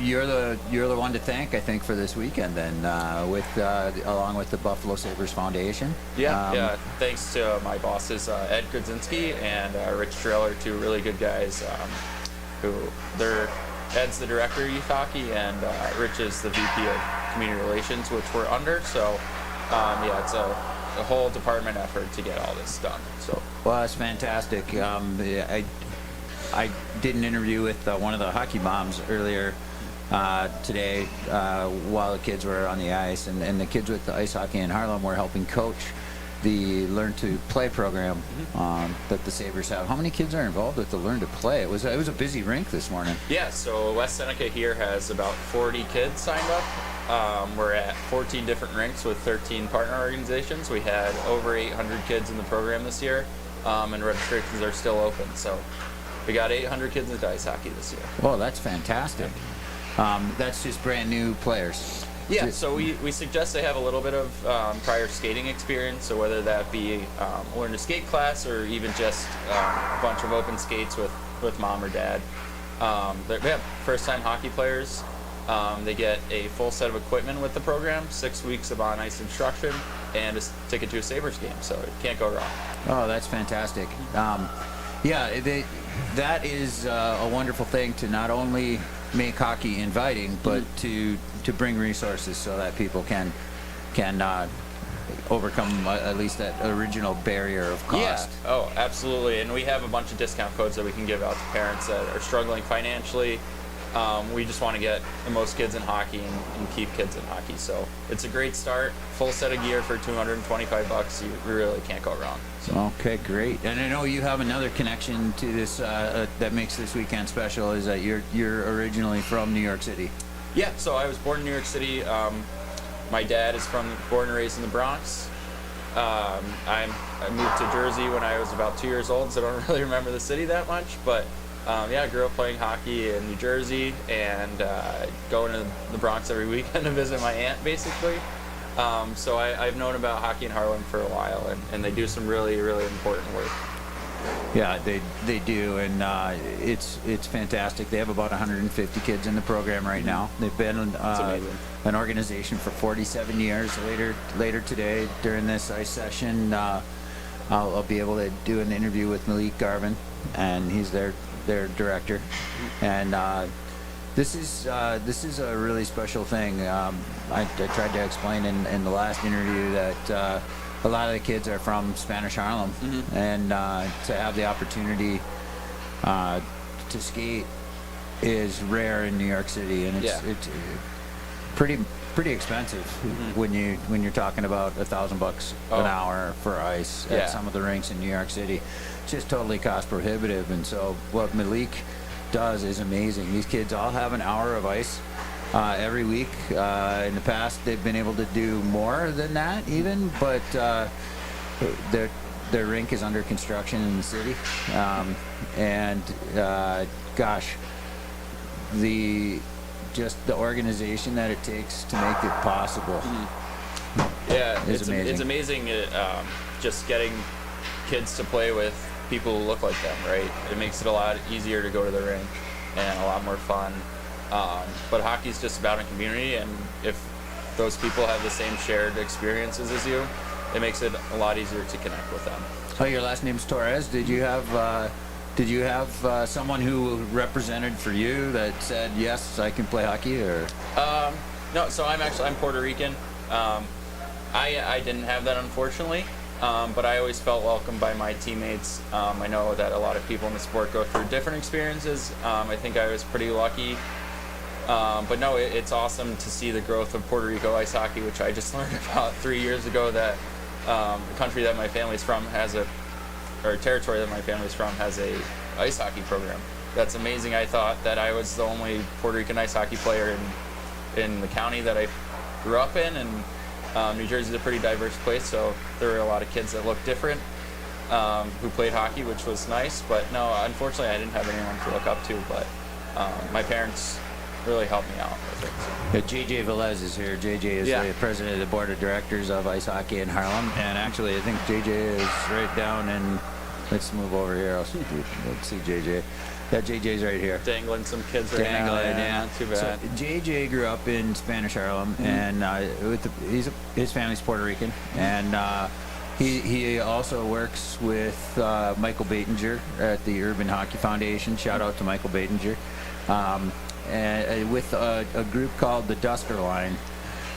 you're the one to thank, I think, for this weekend then, along with the Buffalo Sabres Foundation. Yeah. Thanks to my bosses, Ed Kudzinski and Rich Streller, two really good guys. Ed's the director of youth hockey, and Rich is the VP of community relations, which we're under. So it's a whole department effort to get all this done. So well, it's fantastic. I did an interview with one of the hockey moms earlier today while the kids were on the ice, and the kids with the ice hockey in Harlem were helping coach the Learn to Play program that the Sabres have. How many kids are involved with the Learn to Play? It was a busy rink this morning. Yeah, so West Seneca here has about 40 kids signed up. We're at 14 different rinks with 13 partner organizations. We had over 800 kids in the program this year, and registrations are still open. So we got 800 kids into ice hockey this year. Oh, that's fantastic. That's just brand new players. Yeah, so we suggest they have a little bit of prior skating experience, so whether that be learn to skate class or even just a bunch of open skates with mom or dad. They have first-time hockey players. They get a full set of equipment with the program, 6 weeks of on-ice instruction, and a ticket to a Sabres game, so it can't go wrong. Oh, that's fantastic. That is a wonderful thing to not only make hockey inviting, but to bring resources so that people can overcome at least that original barrier of cost. Yeah. Oh, absolutely. And we have a bunch of discount codes that we can give out to parents that are struggling financially. We just want to get the most kids in hockey and keep kids in hockey. So it's a great start. Full set of gear for $225. You really can't go wrong. So. Okay, great. And I know you have another connection to this that makes this weekend special. Is that you're originally from New York City? Yeah. So I was born in New York City. My dad is born and raised in the Bronx. I moved to Jersey when I was about 2 years old, so I don't really remember the city that much, but. I grew up playing hockey in New Jersey and going to the Bronx every weekend to visit my aunt, basically. So I've known about hockey in Harlem for a while, and they do some really, really important work. Yeah, they do, and it's fantastic. They have about 150 kids in the program right now. They've been an organization for 47 years. Later today, during this ice session, I'll be able to do an interview with Malik Garvin, and he's their director, and this is a really special thing. I tried to explain in the last interview that a lot of the kids are from Spanish Harlem, and to have the opportunity to skate is rare in New York City, and it's pretty expensive when you're talking about $1,000 an hour for ice at some of the rinks in New York City. It's just totally cost prohibitive, and so what Malik does is amazing. These kids all have an hour of ice every week. In the past, they've been able to do more than that even, but their rink is under construction in the city, and the organization that it takes to make it possible. Yeah, it's amazing. It's amazing just getting kids to play with people who look like them, right? It makes it a lot easier to go to the rink and a lot more fun. But hockey's just about a community, and if those people have the same shared experiences as you, it makes it a lot easier to connect with them. Oh, your last name's Torres. Did you have someone who represented for you that said, yes, I can play hockey, or? No, so I'm Puerto Rican. I didn't have that, unfortunately, but I always felt welcomed by my teammates. I know that a lot of people in the sport go through different experiences. I think I was pretty lucky. But no, it's awesome to see the growth of Puerto Rico ice hockey, which I just learned about 3 years ago, that the country that my family's from has a or territory that my family's from has a ice hockey program. That's amazing. I thought that I was the only Puerto Rican ice hockey player in the county that I grew up in, and New Jersey's a pretty diverse place, so there were a lot of kids that looked different who played hockey, which was nice. But no, unfortunately, I didn't have anyone to look up to. But my parents really helped me out with it. So. JJ Velez is here. JJ is the president of the board of directors of ice hockey in Harlem, and actually, I think JJ is right down in. Let's move over here. Let's see JJ. Yeah, JJ's right here. Dangling some kids right now. Yeah, not too bad. So JJ grew up in Spanish Harlem, and his family's Puerto Rican, and he also works with Michael Batinger at the Urban Hockey Foundation. Shout out to Michael Batinger, and with a group called the Duster Line.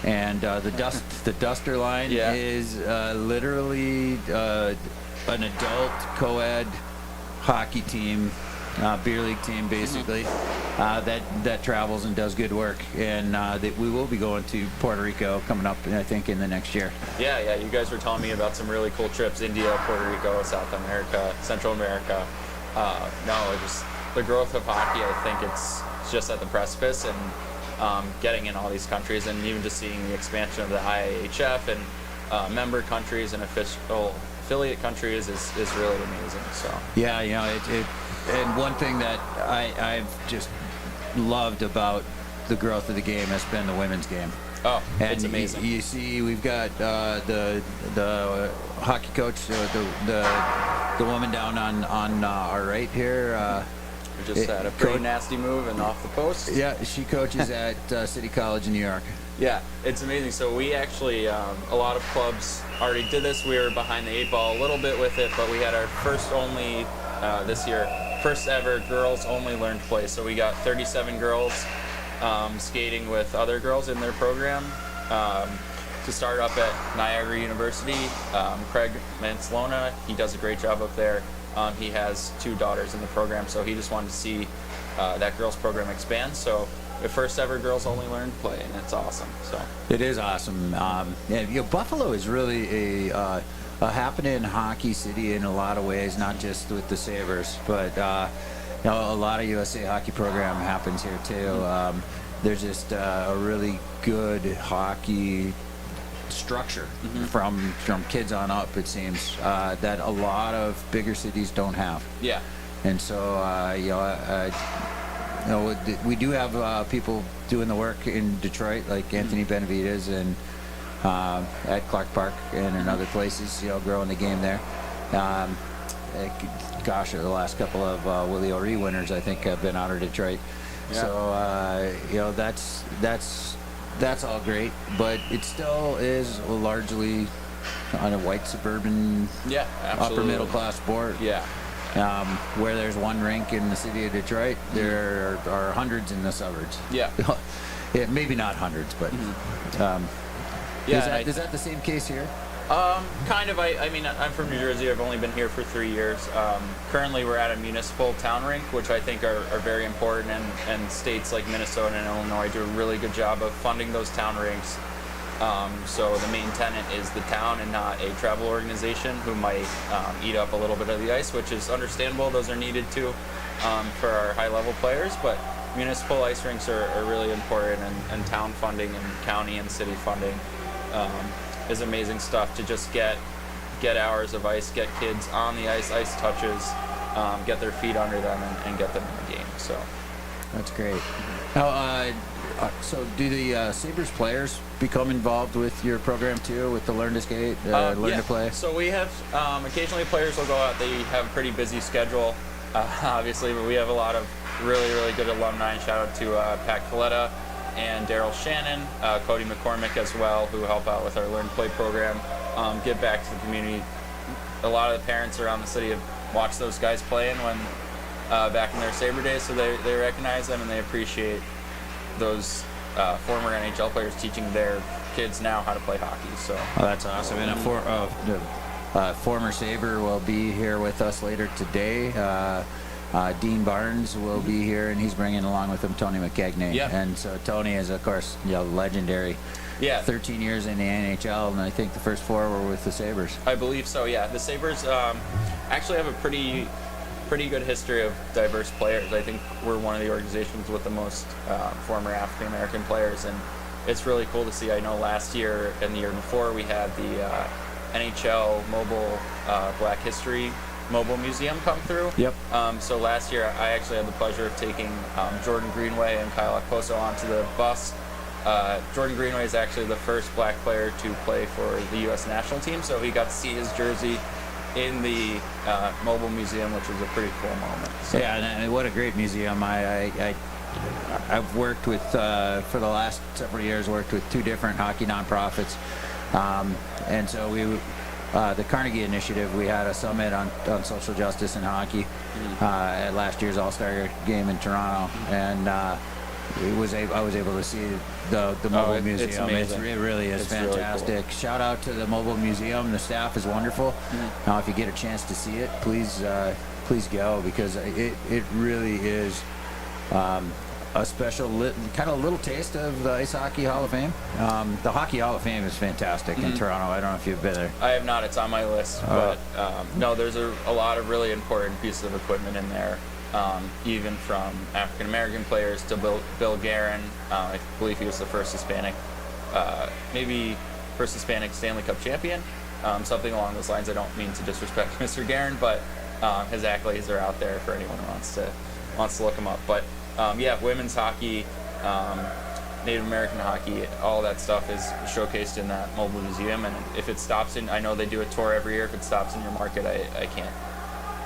And the Duster Line is literally an adult co-ed hockey team. Beer league team, basically, that travels and does good work, and that we will be going to Puerto Rico coming up, I think, in the next year. Yeah, you guys were telling me about some really cool trips: India, Puerto Rico, South America, Central America. Just the growth of hockey. I think it's just at the precipice, and getting in all these countries, and even just seeing the expansion of the IIHF and member countries and affiliate countries is really amazing. So yeah, and one thing that I've just loved about the growth of the game has been the women's game. Oh, and it's amazing. You see, we've got the hockey coach, the woman down on our right here. We just had a pretty nasty move and off the post. Yeah, she coaches at City College in New York. Yeah, it's amazing. So we actually, a lot of clubs already did this. We were behind the 8 ball a little bit with it, but we had our this year, first ever girls only learned play. So we got 37 girls skating with other girls in their program to start up at Niagara University. Craig Manslona, he does a great job up there. He has 2 daughters in the program, so he just wanted to see that girls program expand. So the first ever girls only learned play, and it's awesome. So it is awesome. Buffalo is really a happening hockey city in a lot of ways, not just with the Sabres, but a lot of USA hockey program happens here too. There's just a really good hockey structure from kids on up, it seems, that a lot of bigger cities don't have. Yeah. And so we do have people doing the work in Detroit, like Anthony Benavides and at Clark Park and in other places, growing the game there. The last couple of Willie O'Ree winners, I think, have been out of Detroit. Yeah. So that's all great, but it still is largely on a white suburban, upper middle class sport. Yeah. Where there's one rink in the city of Detroit, there are hundreds in the suburbs. Yeah. Maybe not hundreds, but is that the same case here? Kind of. I mean, I'm from New Jersey. I've only been here for 3 years. Currently, we're at a municipal town rink, which I think are very important, and states like Minnesota and Illinois do a really good job of funding those town rinks. So the main tenant is the town and not a travel organization who might eat up a little bit of the ice, which is understandable. Those are needed too for our high-level players, but municipal ice rinks are really important, and town funding and county and city funding is amazing stuff to just get hours of ice, get kids on the ice touches, get their feet under them, and get them in the game. So that's great. Now, so do the Sabres players become involved with your program too, with the Learn to Skate, Learn to Play? So we have occasionally players will go out. They have a pretty busy schedule, obviously, but we have a lot of really, really good alumni. Shout out to Pat Coletta and Daryl Shannon, Cody McCormick as well, who help out with our Learn to Play program, give back to the community. A lot of the parents around the city have watched those guys playing when back in their Sabre days, so they recognize them and they appreciate those former NHL players teaching their kids now how to play hockey. So that's awesome. And former Sabre will be here with us later today. Dean Barnes will be here, and he's bringing along with him Tony McKegney. Yep. And so Tony is, of course, legendary. Yeah. 13 years in the NHL, and I think the first 4 were with the Sabres. I believe so, yeah. The Sabres actually have a pretty good history of diverse players. I think we're one of the organizations with the most former African American players, and it's really cool to see. I know last year and the year before we had the NHL Mobile Black History Mobile Museum come through. Yep. So last year I actually had the pleasure of taking Jordan Greenway and Kyle Okposo onto the bus. Jordan Greenway is actually the first black player to play for the U.S. national team, so he got to see his jersey in the Mobile Museum, which was a pretty cool moment. So. Yeah, and what a great museum. I've worked with, for the last several years, worked with 2 different hockey nonprofits. And so the Carnegie Initiative, we had a summit on social justice and hockey at last year's All-Star game in Toronto, and I was able to see the Mobile Museum. It really is fantastic. Really cool. Shout out to the Mobile Museum. The staff is wonderful. Now, if you get a chance to see it, please go, because it really is a special kind of little taste of the Ice Hockey Hall of Fame. The Hockey Hall of Fame is fantastic in Toronto. I don't know if you've been there. I have not. It's on my list. But no, there's a lot of really important pieces of equipment in there, even from African American players to Bill Guerin. I believe he was the first Hispanic, maybe first Hispanic Stanley Cup champion, something along those lines. I don't mean to disrespect Mr. Guerin, but his accolades are out there for anyone who wants to look him up. But yeah, women's hockey, Native American hockey, all that stuff is showcased in that Mobile Museum. And if it stops in, I know they do a tour every year. If it stops in your market, I can't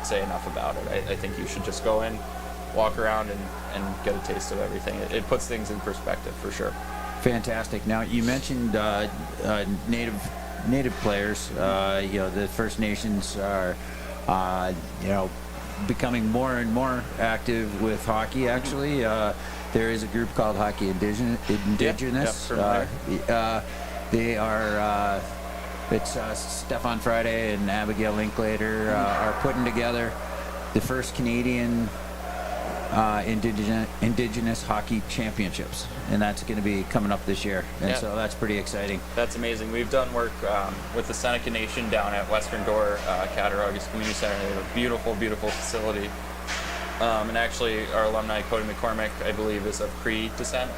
say enough about it. I think you should just go in, walk around, and get a taste of everything. It puts things in perspective for sure. Fantastic. Now, you mentioned Native players. The First Nations are, becoming more and more active with hockey. Actually, there is a group called Hockey Indigenous. They are. It's Stefan Friday and Abigail Linklater are putting together the first Canadian Indigenous Hockey Championships, and that's going to be coming up this year, and so that's pretty exciting. That's amazing. We've done work with the Seneca Nation down at Western Door, Cattaraugus Community Center. They have a beautiful, beautiful facility. And actually, our alumni, Cody McCormick, I believe, is of Cree descent.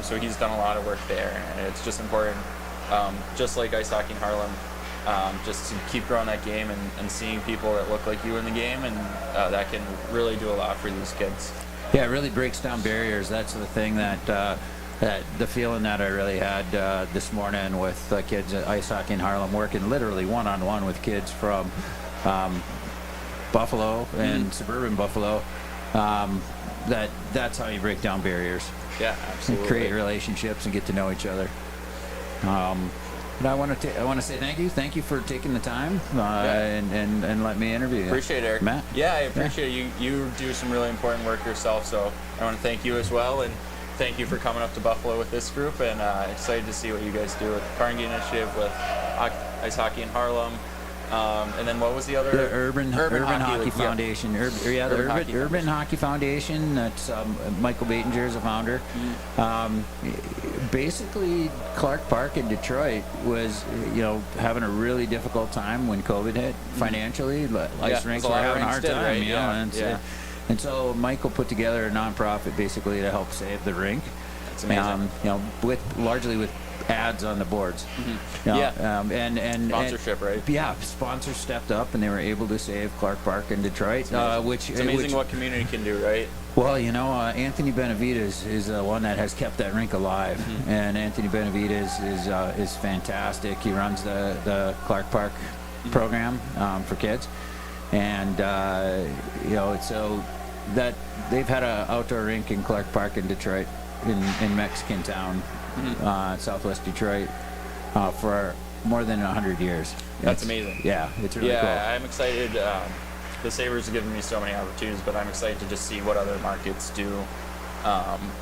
So he's done a lot of work there, and it's just important, just like Ice Hockey in Harlem, just to keep growing that game and seeing people that look like you in the game, and that can really do a lot for these kids. Yeah, it really breaks down barriers. That's the thing that the feeling that I really had this morning with kids at Ice Hockey in Harlem, working literally one-on-one with kids from Buffalo and suburban Buffalo. That's how you break down barriers. Yeah, absolutely. And create relationships and get to know each other. But I want to say thank you for taking the time and let me interview you. Appreciate it, Eric. Matt. Yeah, I appreciate it. You do some really important work yourself, so I want to thank you as well, and thank you for coming up to Buffalo with this group, and excited to see what you guys do with the Carnegie Initiative, with Ice Hockey in Harlem. And then what was the other? The Urban Hockey Foundation. Yeah. Urban Hockey Foundation. That's Michael Batinger is a founder. Basically, Clark Park in Detroit was, having a really difficult time when COVID hit financially. Ice rinks were having a hard time, right? And so Michael put together a nonprofit basically to help save the rink. That's amazing. Largely with ads on the boards. And sponsorship, right? Yeah, sponsors stepped up and they were able to save Clark Park in Detroit. It's amazing what community can do, right? Well, Anthony Benavides is the one that has kept that rink alive, and Anthony Benavides is fantastic. He runs the Clark Park program for kids, and so that they've had an outdoor rink in Clark Park in Detroit, in Mexican Town. Southwest Detroit, for more than 100 years. That's amazing. Yeah, it's really cool. Yeah, I'm excited. The Sabres have given me so many opportunities, but I'm excited to just see what other markets do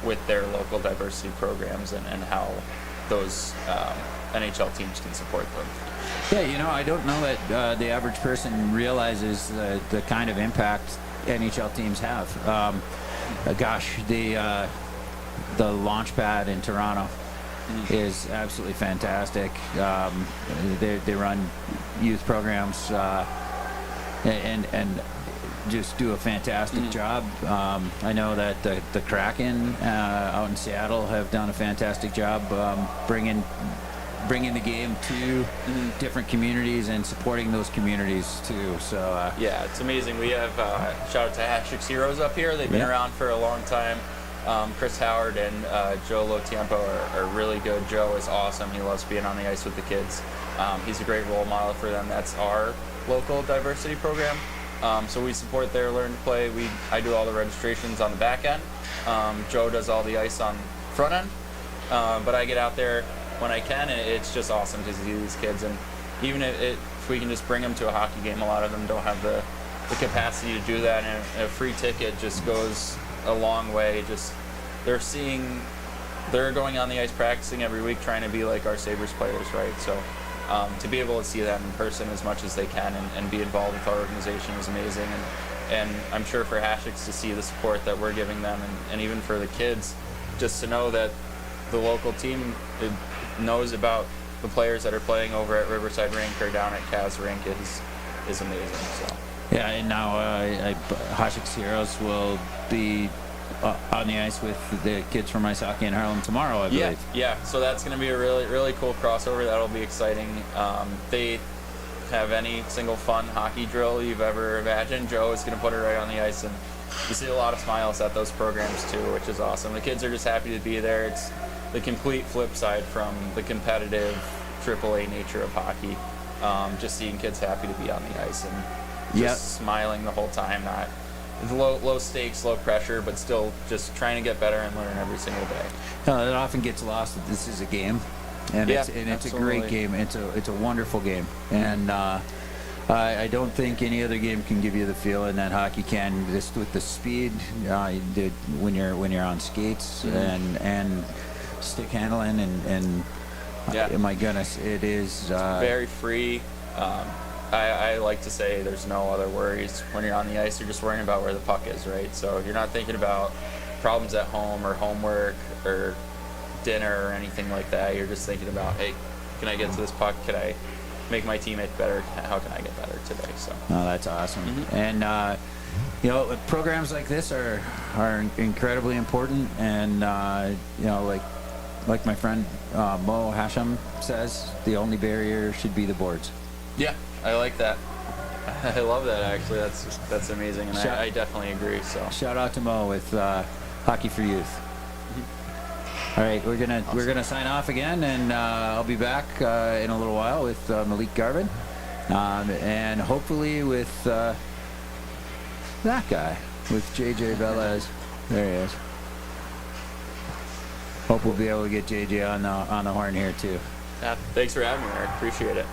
with their local diversity programs and how those NHL teams can support them. Yeah, I don't know that the average person realizes the kind of impact NHL teams have. Gosh, the launch pad in Toronto is absolutely fantastic. They run youth programs and just do a fantastic job. I know that the Kraken out in Seattle have done a fantastic job bringing the game to different communities and supporting those communities too. So yeah, it's amazing. We have shout out to Hashix Heroes up here. They've been around for a long time. Chris Howard and Joe Lotiempo are really good. Joe is awesome. He loves being on the ice with the kids. He's a great role model for them. That's our local diversity program. So we support their Learn to Play. I do all the registrations on the back end. Joe does all the ice on front end. But I get out there when I can, and it's just awesome to see these kids. And even if we can just bring them to a hockey game, a lot of them don't have the capacity to do that, and a free ticket just goes a long way. Just they're going on the ice practicing every week, trying to be like our Sabres players, right? So to be able to see them in person as much as they can and be involved with our organization is amazing. And I'm sure for Hashix to see the support that we're giving them, and even for the kids, just to know that the local team knows about the players that are playing over at Riverside Rink or down at Cavs Rink is amazing. So. Yeah, and now Hashix Heroes will be on the ice with the kids from Ice Hockey in Harlem tomorrow, I believe. Yeah. So that's going to be a really, really cool crossover. That'll be exciting. They have any single fun hockey drill you've ever imagined. Joe is going to put it right on the ice, and you see a lot of smiles at those programs too, which is awesome. The kids are just happy to be there. It's the complete flip side from the competitive AAA nature of hockey. Just seeing kids happy to be on the ice and just smiling the whole time. Not low stakes, low pressure, but still just trying to get better and learn every single day. It often gets lost that this is a game, and it's a great game. It's a wonderful game, and I don't think any other game can give you the feeling that hockey can. Just with the speed, when you're on skates and stick handling and my goodness, it is very free. I like to say there's no other worries when you're on the ice. You're just worrying about where the puck is, right? So you're not thinking about problems at home or homework or dinner or anything like that. You're just thinking about, hey, can I get to this puck? Can I make my teammate better? How can I get better today? So. Oh, that's awesome. And programs like this are incredibly important. And like my friend Mo Hashem says, the only barrier should be the boards. Yeah, I like that. I love that, actually. That's amazing, and I definitely agree. So shout out to Mo with Hockey for Youth. All right, we're gonna sign off again, and I'll be back in a little while with Malik Garvin, and hopefully with that guy, with JJ Velez. There he is. Hope we'll be able to get JJ on the horn here too. Yeah, thanks for having me, Eric. Appreciate it.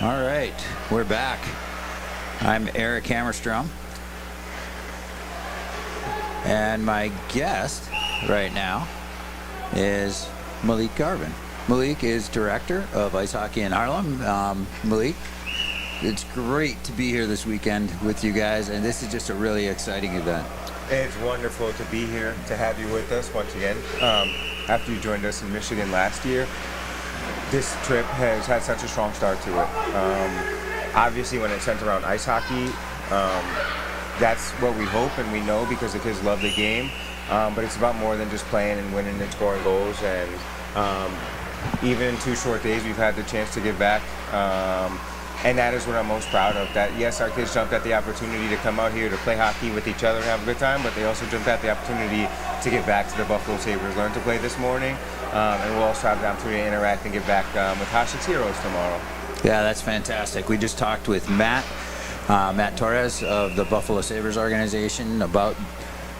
All right, we're back. I'm Eric Hammerstrom, and my guest right now is Malik Garvin. Malik is director of ice hockey in Harlem. Malik, it's great to be here this weekend with you guys, and this is just a really exciting event. It's wonderful to be here, to have you with us once again. After you joined us in Michigan last year, this trip has had such a strong start to it. Obviously, when it's centered around ice hockey, that's what we hope and we know because the kids love the game. But it's about more than just playing and winning and scoring goals. And even in 2 short days, we've had the chance to give back. And that is what I'm most proud of. That yes, our kids jumped at the opportunity to come out here to play hockey with each other and have a good time, but they also jumped at the opportunity to give back to the Buffalo Sabres. Learned to play this morning, and we'll also have the opportunity to interact and give back with Hashik's Heroes tomorrow. Yeah, that's fantastic. We just talked with Matt Torres of the Buffalo Sabres organization about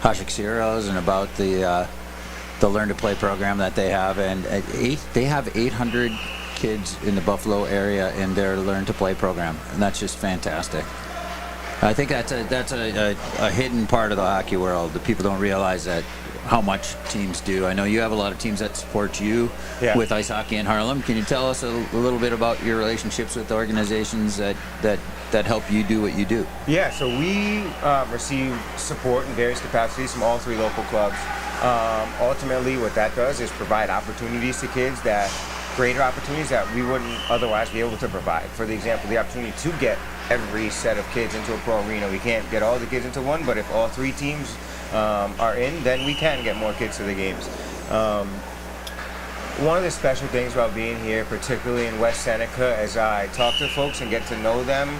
Hashik's Heroes and about the Learn to Play program that they have, and they have 800 kids in the Buffalo area in their Learn to Play program, and that's just fantastic. I think that's a hidden part of the hockey world that people don't realize that how much teams do. I know you have a lot of teams that support you with ice hockey in Harlem. Can you tell us a little bit about your relationships with the organizations that help you do what you do? Yeah, so we receive support in various capacities from all 3 local clubs. Ultimately, what that does is provide opportunities to kids greater opportunities that we wouldn't otherwise be able to provide. For the example, the opportunity to get every set of kids into a pro arena. We can't get all the kids into one, but if all 3 teams are in, then we can get more kids to the games. One of the special things about being here, particularly in West Seneca, as I talk to folks and get to know them,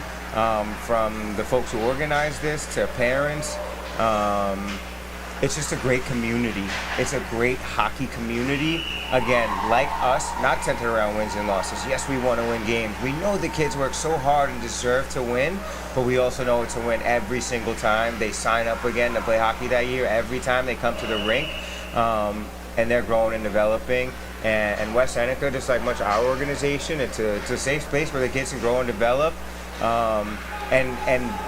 from the folks who organize this to parents, it's just a great community. It's a great hockey community. Again, like us, not centered around wins and losses. Yes, we want to win games. We know the kids work so hard and deserve to win, but we also know it's a win every single time they sign up again to play hockey that year, every time they come to the rink, and they're growing and developing. And West Seneca, just like much of our organization, it's a safe space where the kids can grow and develop. And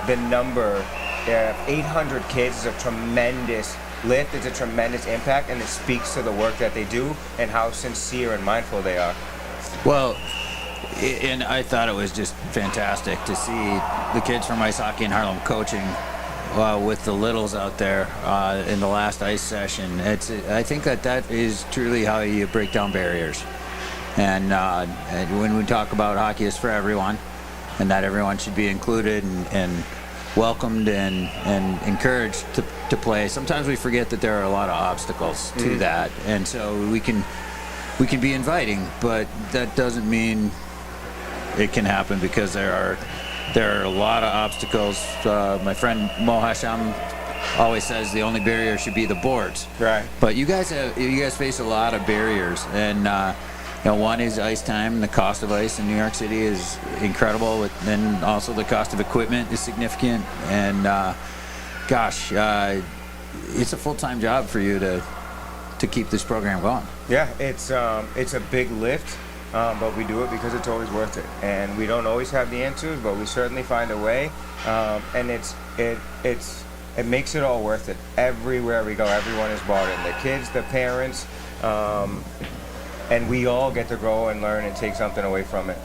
the number, 800 kids is a tremendous lift. It's a tremendous impact, and it speaks to the work that they do and how sincere and mindful they are. Well, and I thought it was just fantastic to see the kids from ice hockey in Harlem coaching with the littles out there in the last ice session. I think that is truly how you break down barriers. And when we talk about hockey is for everyone, and that everyone should be included and welcomed and encouraged to play. Sometimes we forget that there are a lot of obstacles to that, and so we can be inviting, but that doesn't mean it can happen because there are a lot of obstacles. My friend Mo Hasham always says the only barrier should be the boards. Right. But you guys face a lot of barriers, and one is ice time. The cost of ice in New York City is incredible, and also the cost of equipment is significant. And it's a full-time job for you to keep this program going. Yeah, it's a big lift, but we do it because it's always worth it. And we don't always have the answers, but we certainly find a way. And it makes it all worth it. Everywhere we go, everyone is bought in. The kids, the parents. And we all get to grow and learn and take something away from it.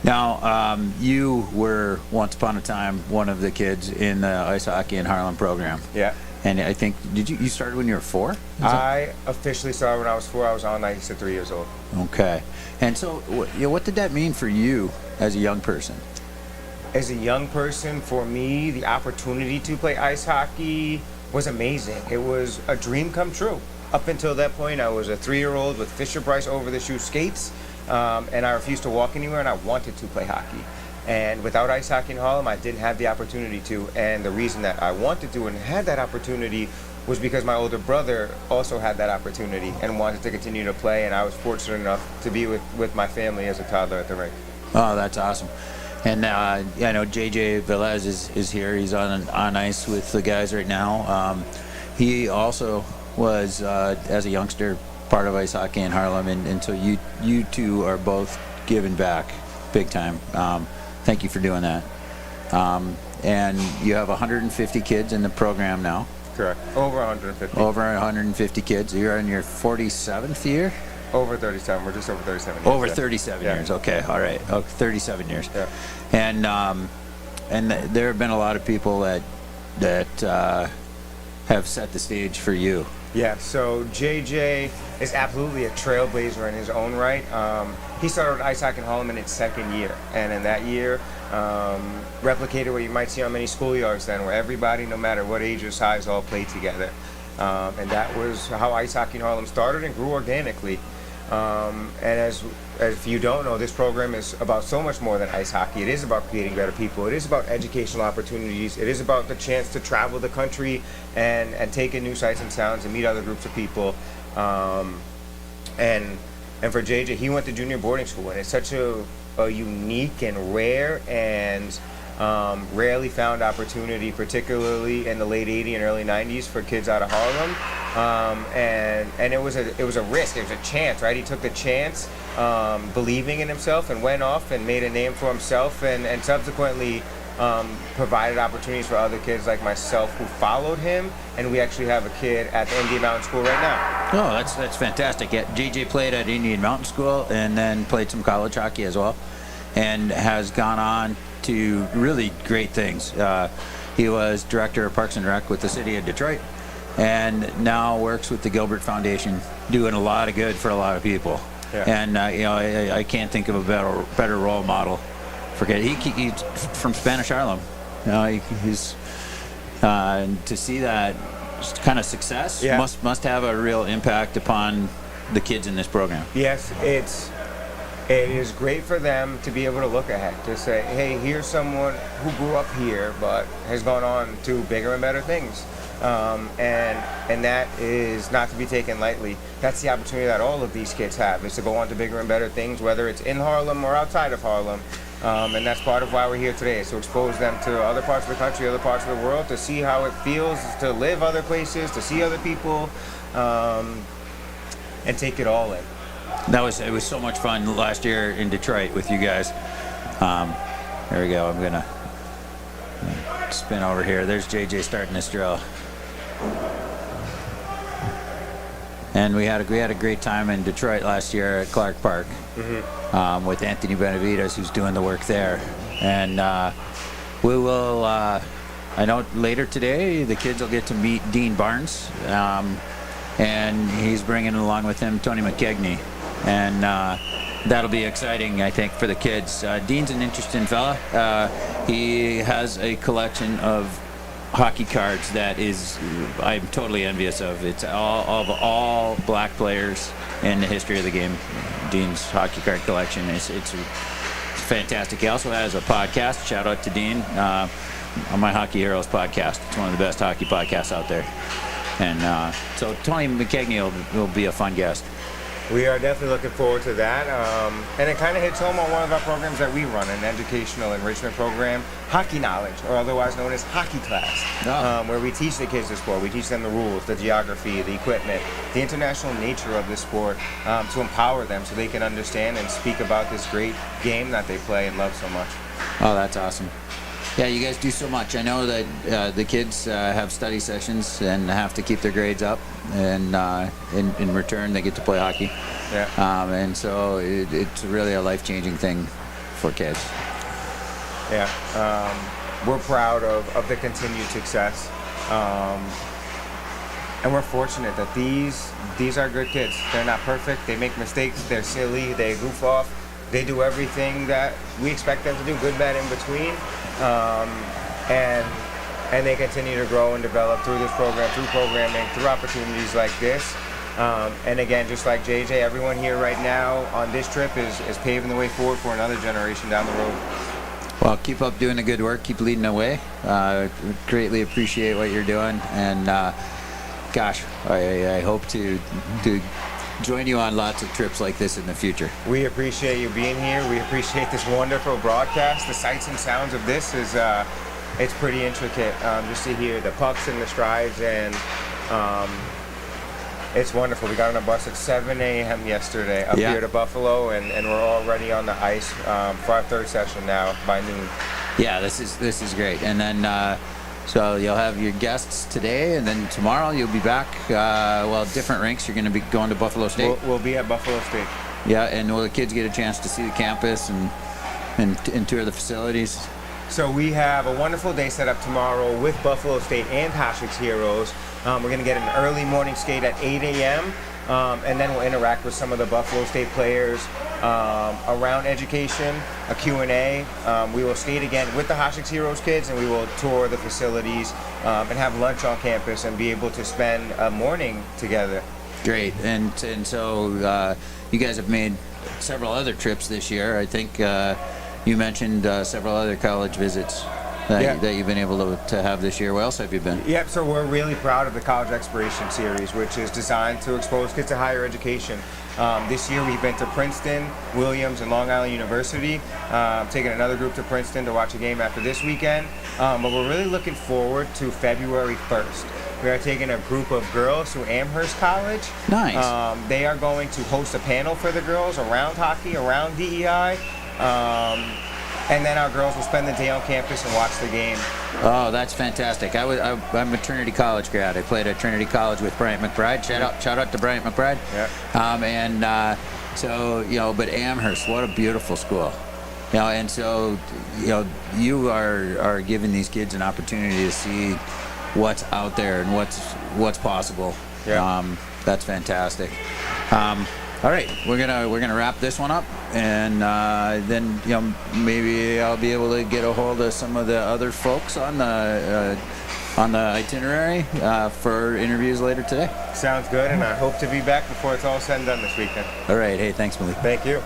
Now, you were once upon a time one of the kids in the ice hockey in Harlem program. Yeah. And I think, you started when you were 4? I officially started when I was 4. I was on ice at 3 years old. Okay. And so, what did that mean for you as a young person? As a young person, for me, the opportunity to play ice hockey was amazing. It was a dream come true. Up until that point, I was a 3-year-old with Fisher-Price over-the-shoe skates, and I refused to walk anywhere, and I wanted to play hockey. And without ice hockey in Harlem, I didn't have the opportunity to. And the reason that I wanted to and had that opportunity was because my older brother also had that opportunity and wanted to continue to play, and I was fortunate enough to be with my family as a toddler at the rink. Oh, that's awesome. And I know JJ Velez is here. He's on ice with the guys right now. He also was, as a youngster, part of ice hockey in Harlem, and so you two are both giving back big time. Thank you for doing that. And you have 150 kids in the program now. Correct. Over 150. Over 150 kids. You're in your 47th year? Over 37. We're just over 37 years. Over 37 Yeah. years. Okay. All right. Oh, 37 years. Yeah. And there have been a lot of people that have set the stage for you. Yeah, so JJ is absolutely a trailblazer in his own right. He started ice hockey in Harlem in its second year, and in that year, replicated what you might see on many schoolyards then, where everybody, no matter what age or size, all played together. And that was how ice hockey in Harlem started and grew organically. And as if you don't know, this program is about so much more than ice hockey. It is about creating better people. It is about educational opportunities. It is about the chance to travel the country and take in new sights and sounds and meet other groups of people. And for JJ, he went to junior boarding school, and it's such a unique and rare and rarely found opportunity, particularly in the late 80s and early 90s, for kids out of Harlem. And it was a risk. It was a chance, right? He took the chance, believing in himself, and went off and made a name for himself, and subsequently provided opportunities for other kids like myself who followed him. And we actually have a kid at the Indian Mountain School right now. Oh, that's fantastic. Yeah, JJ played at Indian Mountain School and then played some college hockey as well, and has gone on to really great things. He was director of Parks and Rec with the city of Detroit, and now works with the Gilbert Foundation, doing a lot of good for a lot of people. Yeah. And I can't think of a better role model for kids. He's from Spanish Harlem. He's to see that kind of success must have a real impact upon the kids in this program. Yes, it is great for them to be able to look ahead, to say, hey, here's someone who grew up here but has gone on to bigger and better things. And that is not to be taken lightly. That's the opportunity that all of these kids have, is to go on to bigger and better things, whether it's in Harlem or outside of Harlem. And that's part of why we're here today, is to expose them to other parts of the country, other parts of the world, to see how it feels to live other places, to see other people, and take it all in. It was so much fun last year in Detroit with you guys. There we go. I'm gonna spin over here. There's JJ starting this drill. And we had a great time in Detroit last year at Clark Park, with Anthony Benavides, who's doing the work there. And we will. I know later today the kids will get to meet Dean Barnes, and he's bringing along with him Tony McKegney, and that'll be exciting, I think, for the kids. Dean's an interesting fella. He has a collection of hockey cards that I'm totally envious of. It's all black players in the history of the game. Dean's hockey card collection it's fantastic. He also has a podcast. Shout out to Dean on my Hockey Heroes podcast. It's one of the best hockey podcasts out there. And so Tony McKegney will be a fun guest. We are definitely looking forward to that. And it kind of hits home on one of our programs that we run, an educational enrichment program, Hockey Knowledge, or otherwise known as Hockey Class, where we teach the kids the sport. We teach them the rules, the geography, the equipment, the international nature of the sport, to empower them so they can understand and speak about this great game that they play and love so much. Oh, that's awesome. Yeah, you guys do so much. I know that the kids have study sessions and have to keep their grades up, and in return they get to play hockey. Yeah. And so it's really a life-changing thing for kids. Yeah. We're proud of the continued success. And we're fortunate that these are good kids. They're not perfect. They make mistakes. They're silly. They goof off. They do everything that we expect them to do, good, bad, in between. And they continue to grow and develop through this program, through programming, through opportunities like this. And again, just like JJ, everyone here right now on this trip is paving the way forward for another generation down the road. Well, keep up doing the good work. Keep leading the way. Greatly appreciate what you're doing. And gosh, I hope to join you on lots of trips like this in the future. We appreciate you being here. We appreciate this wonderful broadcast. The sights and sounds of this it's pretty intricate, just to hear the pucks and the strides, and It's wonderful. We got on a bus at 7 a.m. yesterday up here to Buffalo, and we're already on the ice for our third session now by noon. Yeah, this is great. And then so you'll have your guests today, and then tomorrow you'll be back. Different rinks. You're going to be going to Buffalo State. We'll be at Buffalo State. Yeah, and will the kids get a chance to see the campus and tour the facilities? So we have a wonderful day set up tomorrow with Buffalo State and Hashik's Heroes. We're going to get an early morning skate at 8 a.m. And then we'll interact with some of the Buffalo State players around education, a Q&A. We will skate again with the Hashik's Heroes kids, and we will tour the facilities and have lunch on campus and be able to spend a morning together. Great. And so you guys have made several other trips this year. I think you mentioned several other college visits that you've been able to have this year. Where else have you been? Yep, so we're really proud of the College Exploration Series, which is designed to expose kids to higher education. This year we've been to Princeton, Williams, and Long Island University. Taking another group to Princeton to watch a game after this weekend. But we're really looking forward to February 1st. We are taking a group of girls to Amherst College. Nice. They are going to host a panel for the girls around hockey, around DEI. And then our girls will spend the day on campus and watch the game. Oh, that's fantastic. I'm a Trinity College grad. I played at Trinity College with Bryant McBride. Shout out to Bryant McBride. Yeah. But Amherst, what a beautiful school. And so, you are giving these kids an opportunity to see what's out there and what's possible. Yeah. That's fantastic. All right, we're gonna wrap this one up, and then maybe I'll be able to get a hold of some of the other folks on the itinerary for interviews later today. Sounds good, and I hope to be back before it's all said and done this weekend. All right, hey, thanks, Malik. Thank you.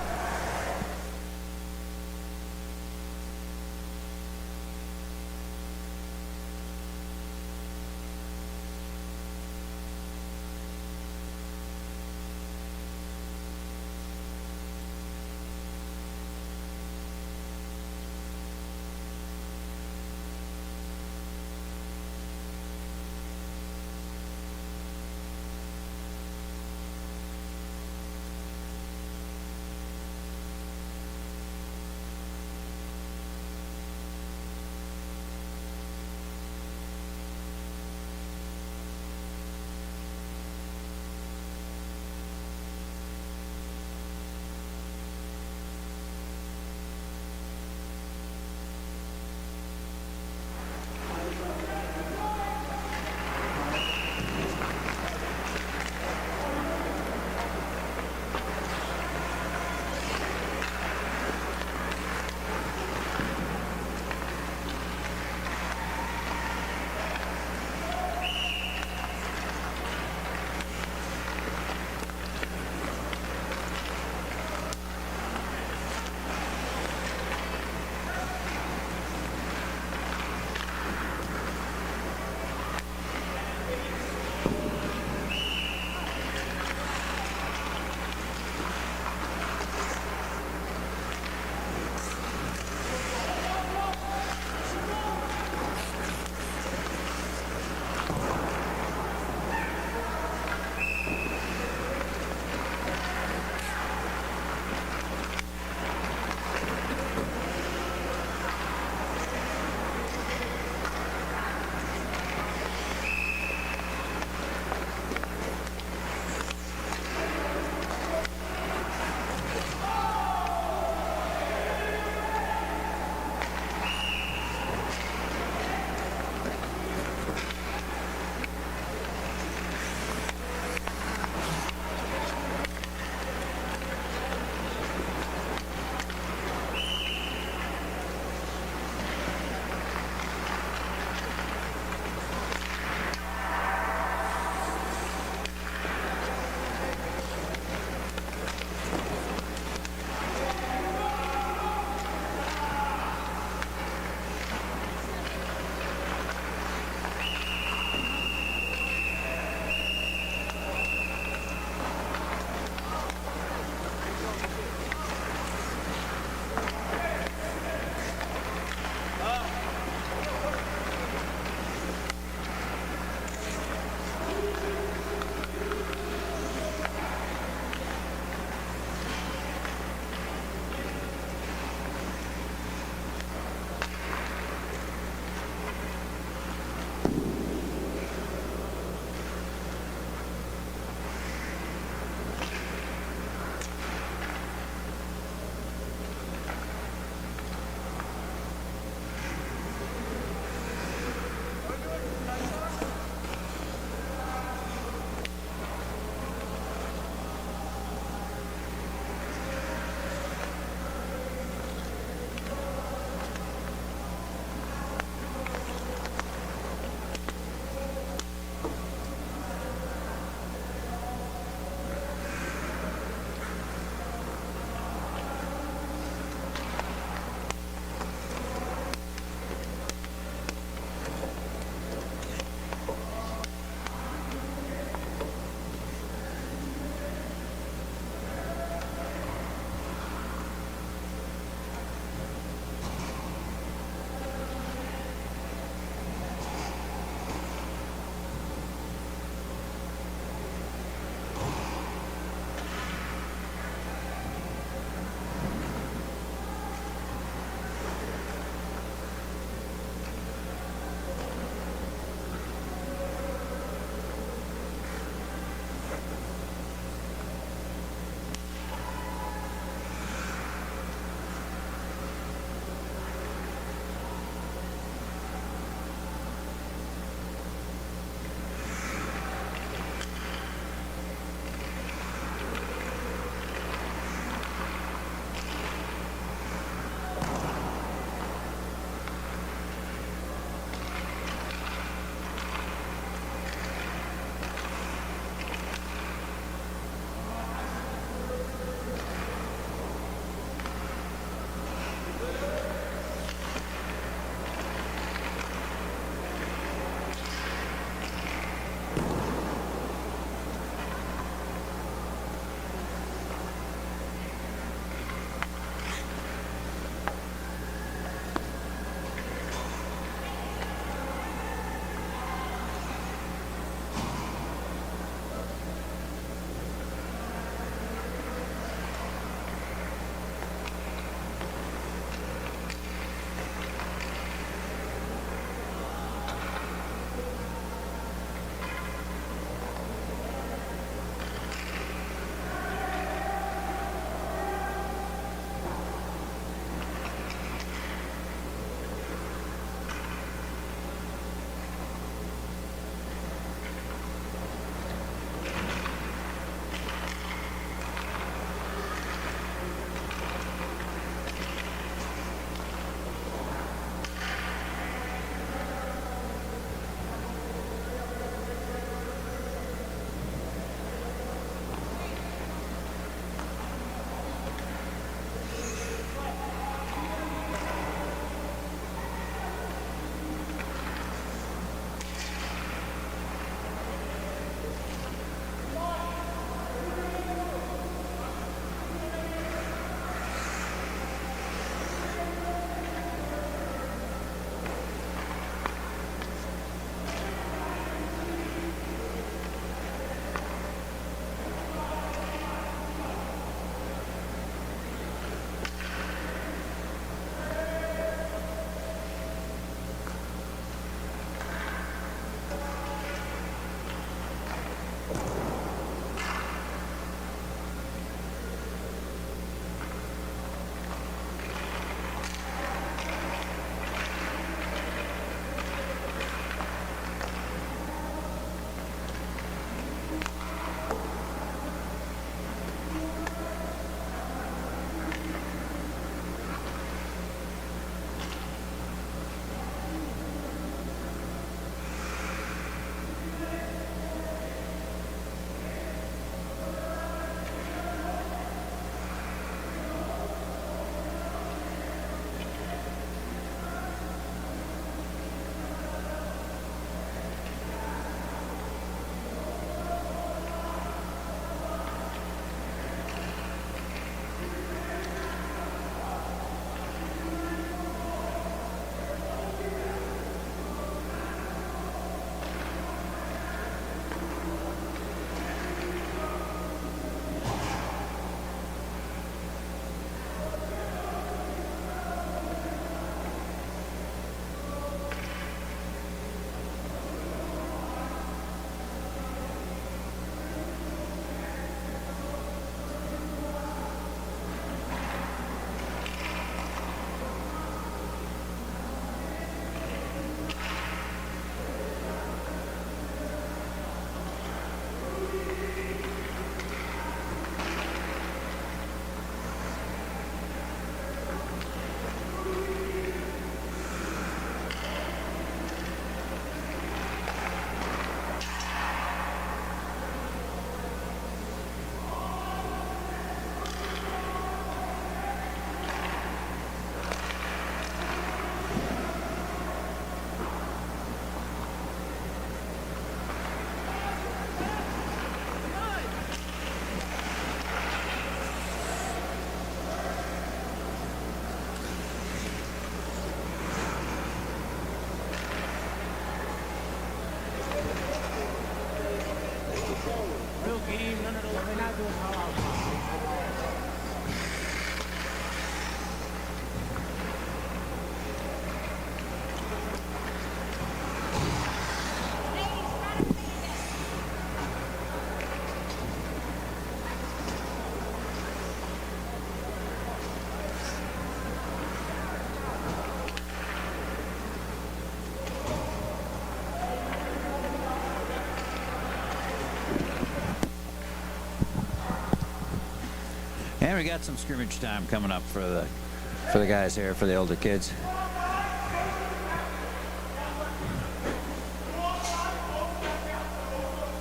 And we got some scrimmage time coming up for the guys here, for the older kids.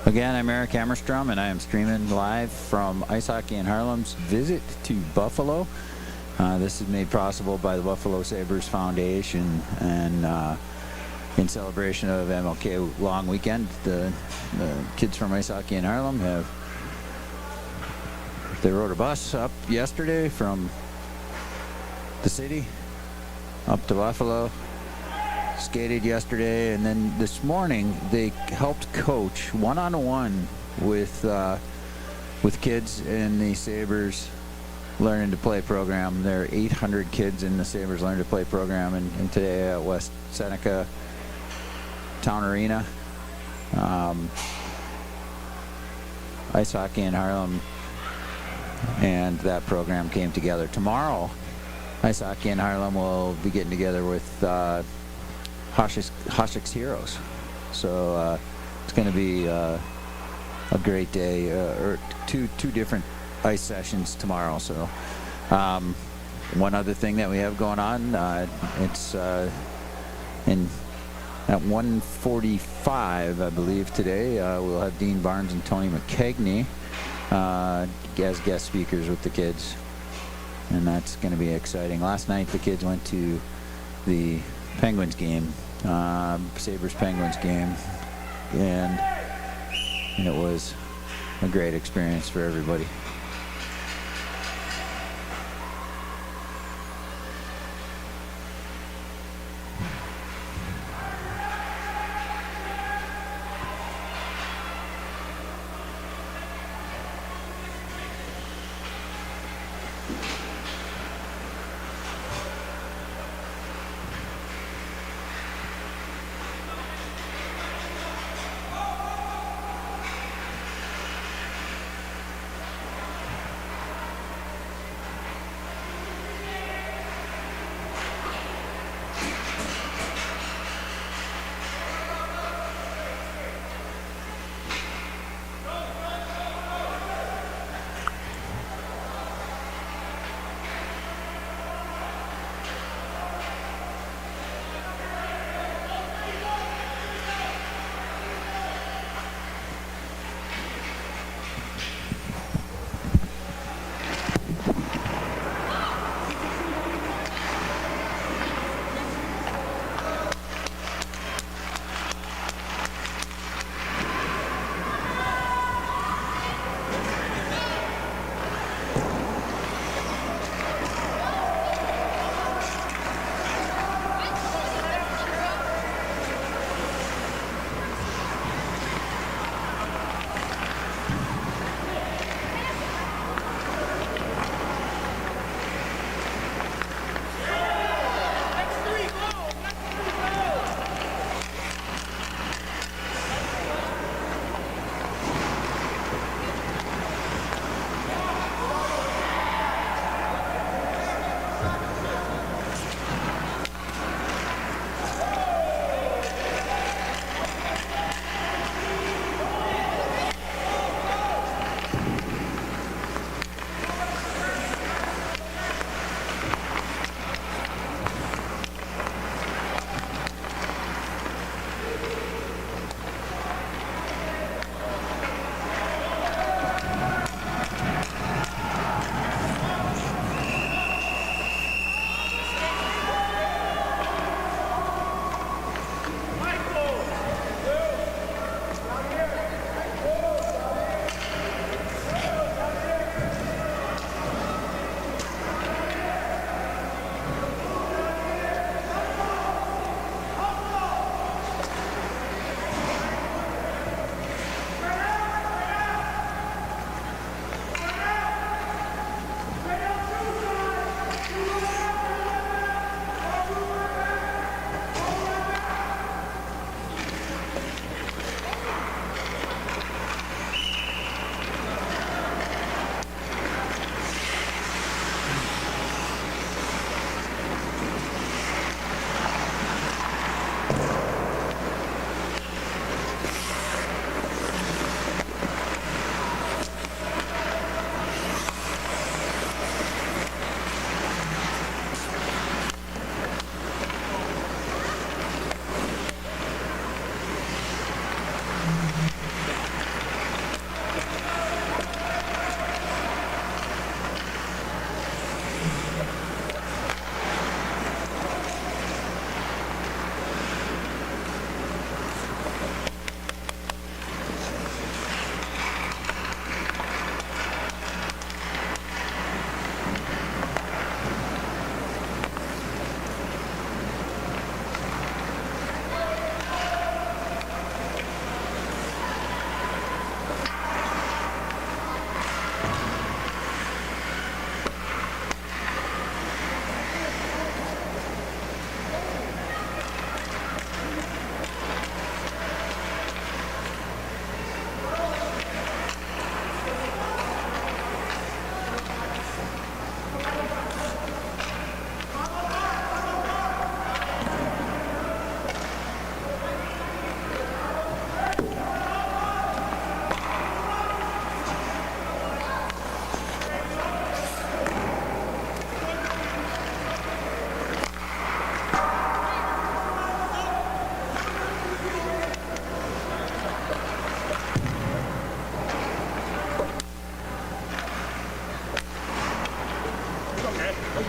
Again, I'm Eric Hammerstrom, and I am streaming live from Ice Hockey in Harlem's visit to Buffalo. This is made possible by the Buffalo Sabres Foundation, and in celebration of MLK long weekend, the kids from Ice Hockey in Harlem they rode a bus up yesterday from the city up to Buffalo, skated yesterday, and then this morning they helped coach one-on-one with kids in the Sabres Learning to Play program. There are 800 kids in the Sabres Learning to Play program, and today at West Seneca Town Arena, Ice Hockey in Harlem and that program came together. Tomorrow, Ice Hockey in Harlem will be getting together with Hoshik's Heroes. So it's going to be a great day, or two different ice sessions tomorrow. So one other thing that we have going on, it's at 1:45, I believe, today, we'll have Dean Barnes and Tony McKegney as guest speakers with the kids, and that's going to be exciting. Last night the kids went to the Penguins game, Sabres Penguins game, and it was a great experience for everybody.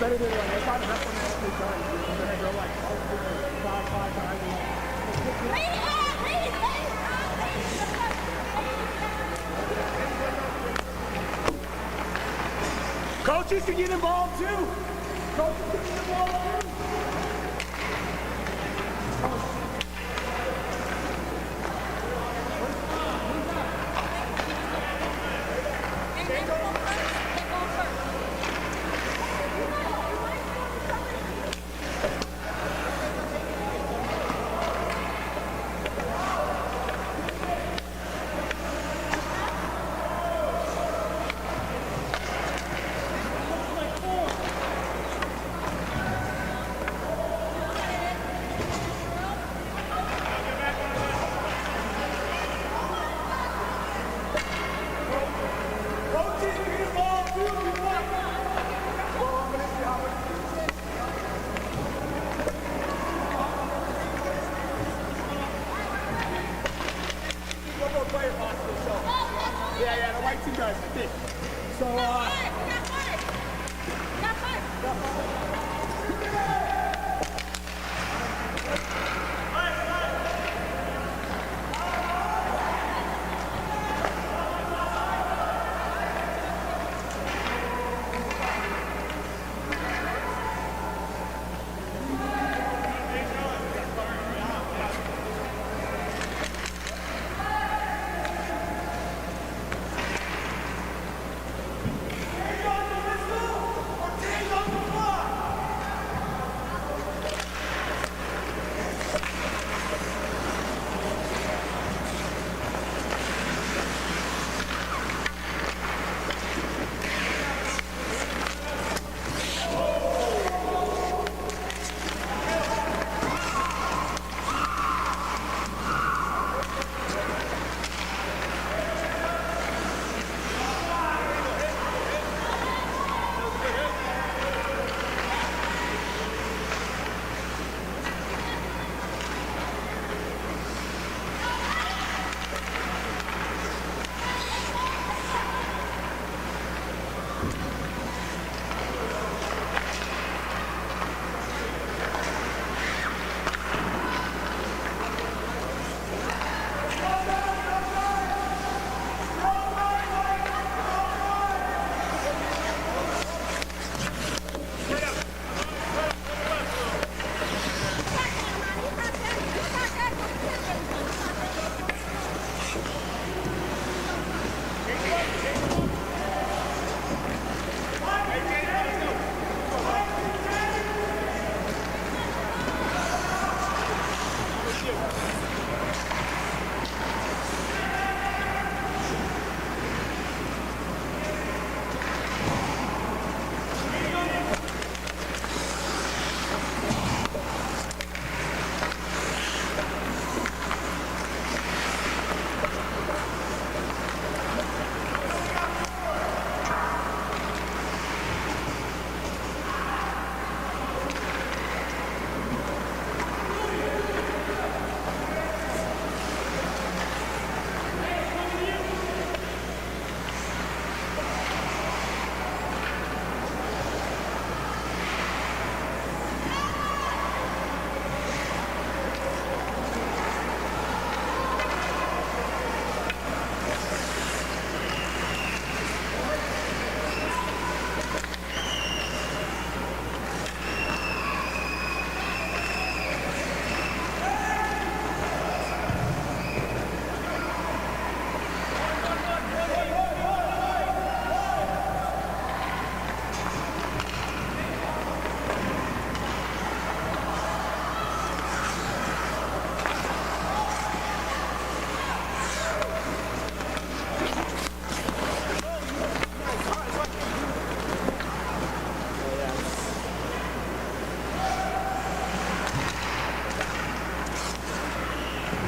better than like, if I'm done, I'm gonna go like, five times. Coaches can get involved too. Coaches can get involved too. Yeah, the white team does, I think. So,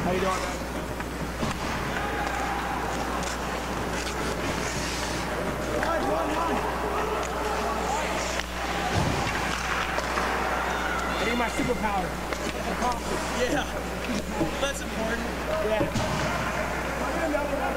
how you doing, man? I need my superpower. Yeah, that's important. Yeah. I'll get another one.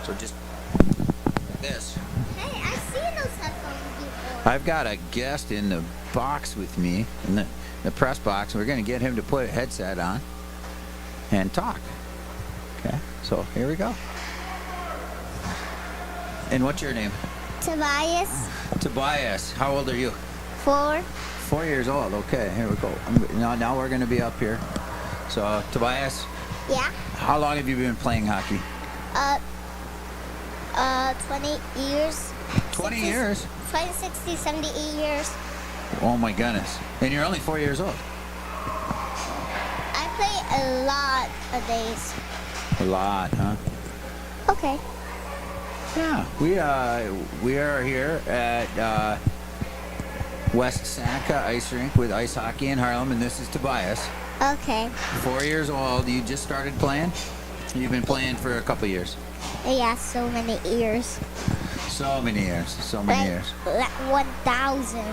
So just this. Hey, I've seen those headphones before. I've got a guest in the box with me, in the press box. We're going to get him to put a headset on and talk. Okay, so here we go. And what's your name? Tobias, Tobias. How old are you? 4. 4 years old. Okay, here we go. Now we're going to be up here. So, Tobias, Yeah. how long have you been playing hockey? 20 years. 20 60 years? 20, 60, 78 years. Oh my goodness. And you're only 4 years old. I play a lot of days. A lot, huh? Okay. Yeah, we are here at West Seneca Ice Rink with ice hockey in Harlem, and this is Tobias. Okay. 4 years old. You just started playing? You've been playing for a couple years. Yeah, so many years. So many years. So many years. Like 1,000.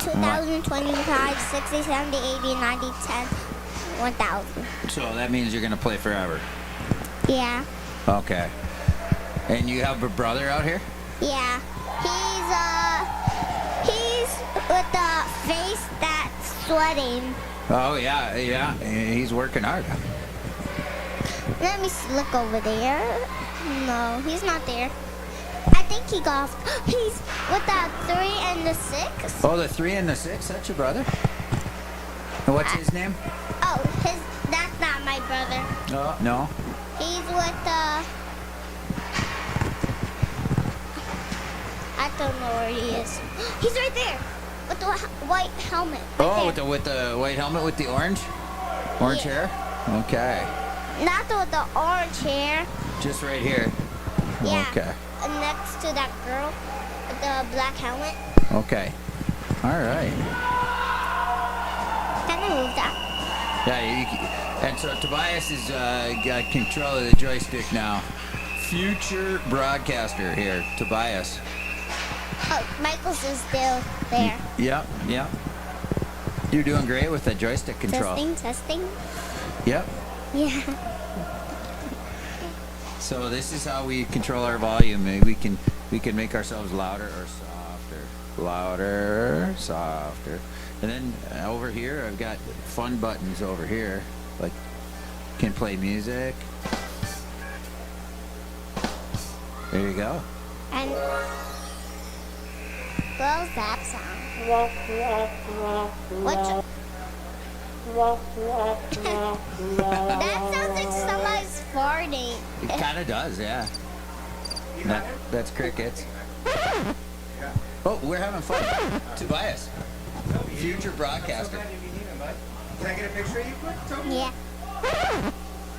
2025, 60, 70, 80, 90, 10, 1,000. So that means you're gonna play forever. Yeah. Okay. And you have a brother out here? Yeah. He's with the face that's sweating. Oh yeah, yeah. He's working hard. Let me look over there. No, he's not there. I think he got off. He's with the 3 and the 6. Oh, the 3 and the 6. That's your brother. And what's his name? Oh, that's not my brother. Oh no. He's with the. I don't know where he is. He's right there with the white helmet. Right there. with the white helmet with the orange Yeah. hair. Okay. Not with the orange hair. Just right here. Yeah. Okay. Next to that girl with the black helmet. Okay. All right. Can I move that? Yeah. And so Tobias has got control of the joystick now. Future broadcaster here, Tobias. Oh, Michael's is still there. Yep. Yep. You're doing great with the joystick control. Testing. Yep. Yeah. So this is how we control our volume. We can make ourselves louder or softer. Louder, softer. And then over here I've got fun buttons over here. Like can play music. There you go. And what was that sound? What? That sounds like somebody's farting. It kind of does, yeah. That's crickets. Oh, we're having fun. Tobias, future broadcaster. Can I get a picture of you quick, Toby? Yeah.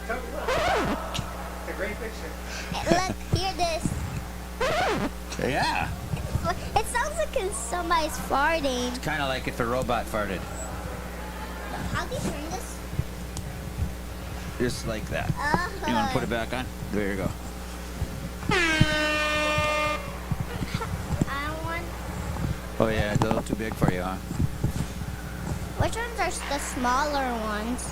It's a great picture. Look, hear this. Yeah. It sounds like somebody's farting. Kind of like if a robot farted. How do you turn this? Just like that. You want to put it back on? There you go. I want. Oh yeah, it's a little too big for you, huh? Which ones are the smaller ones?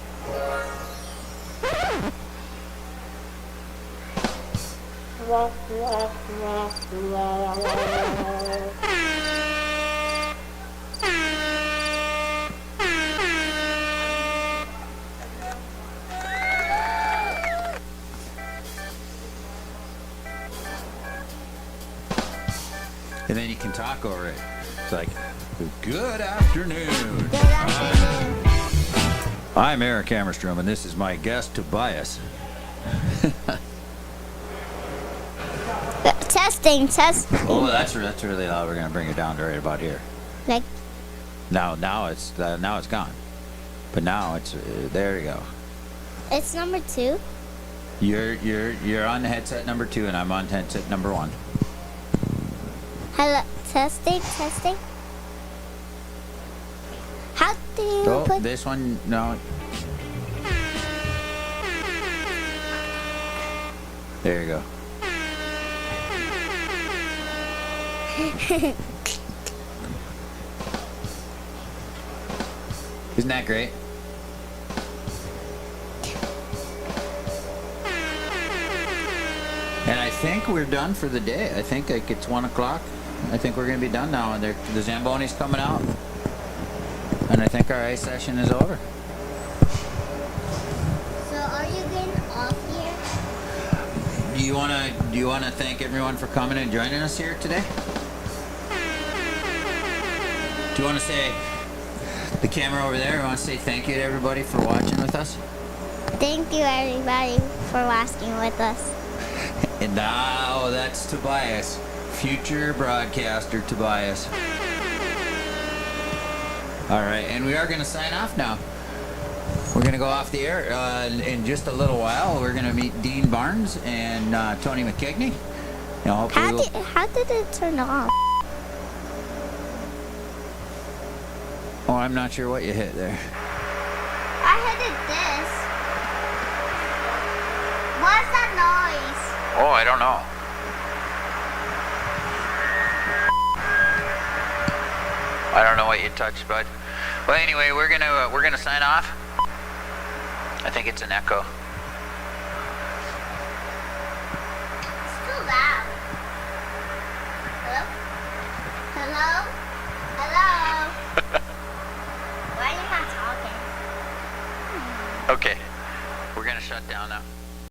And then you can talk over it. It's like, good afternoon. Good afternoon. I'm Eric Hammerstrom, and this is my guest, Tobias. Testing. Oh, that's really loud. We're gonna bring it down to right about here. Like, Now it's gone. But now it's there you go. it's number 2. You're on headset number 2, and I'm on headset number 1. Hello, testing. How do you Oh, put? this one, no. There you go. Isn't that great? And I think we're done for the day. I think like it's 1 o'clock. I think we're going to be done now. And the Zamboni's coming out. And I think our ice session is over. So are you getting off here? Do you want to thank everyone for coming and joining us here today? Do you want to say the camera over there? You want to say thank you to everybody for watching with us? Thank you everybody for watching with us. And now that's Tobias, future broadcaster Tobias. All right, and we are going to sign off now. We're going to go off the air in just a little while. We're going to meet Dean Barnes and Tony McKegney. You know, hopefully How did it turn off? Oh, I'm not sure what you hit there. I hit this. What's that noise? Oh, I don't know. I don't know what you touched, bud. Well, anyway, we're gonna sign off. I think it's an echo.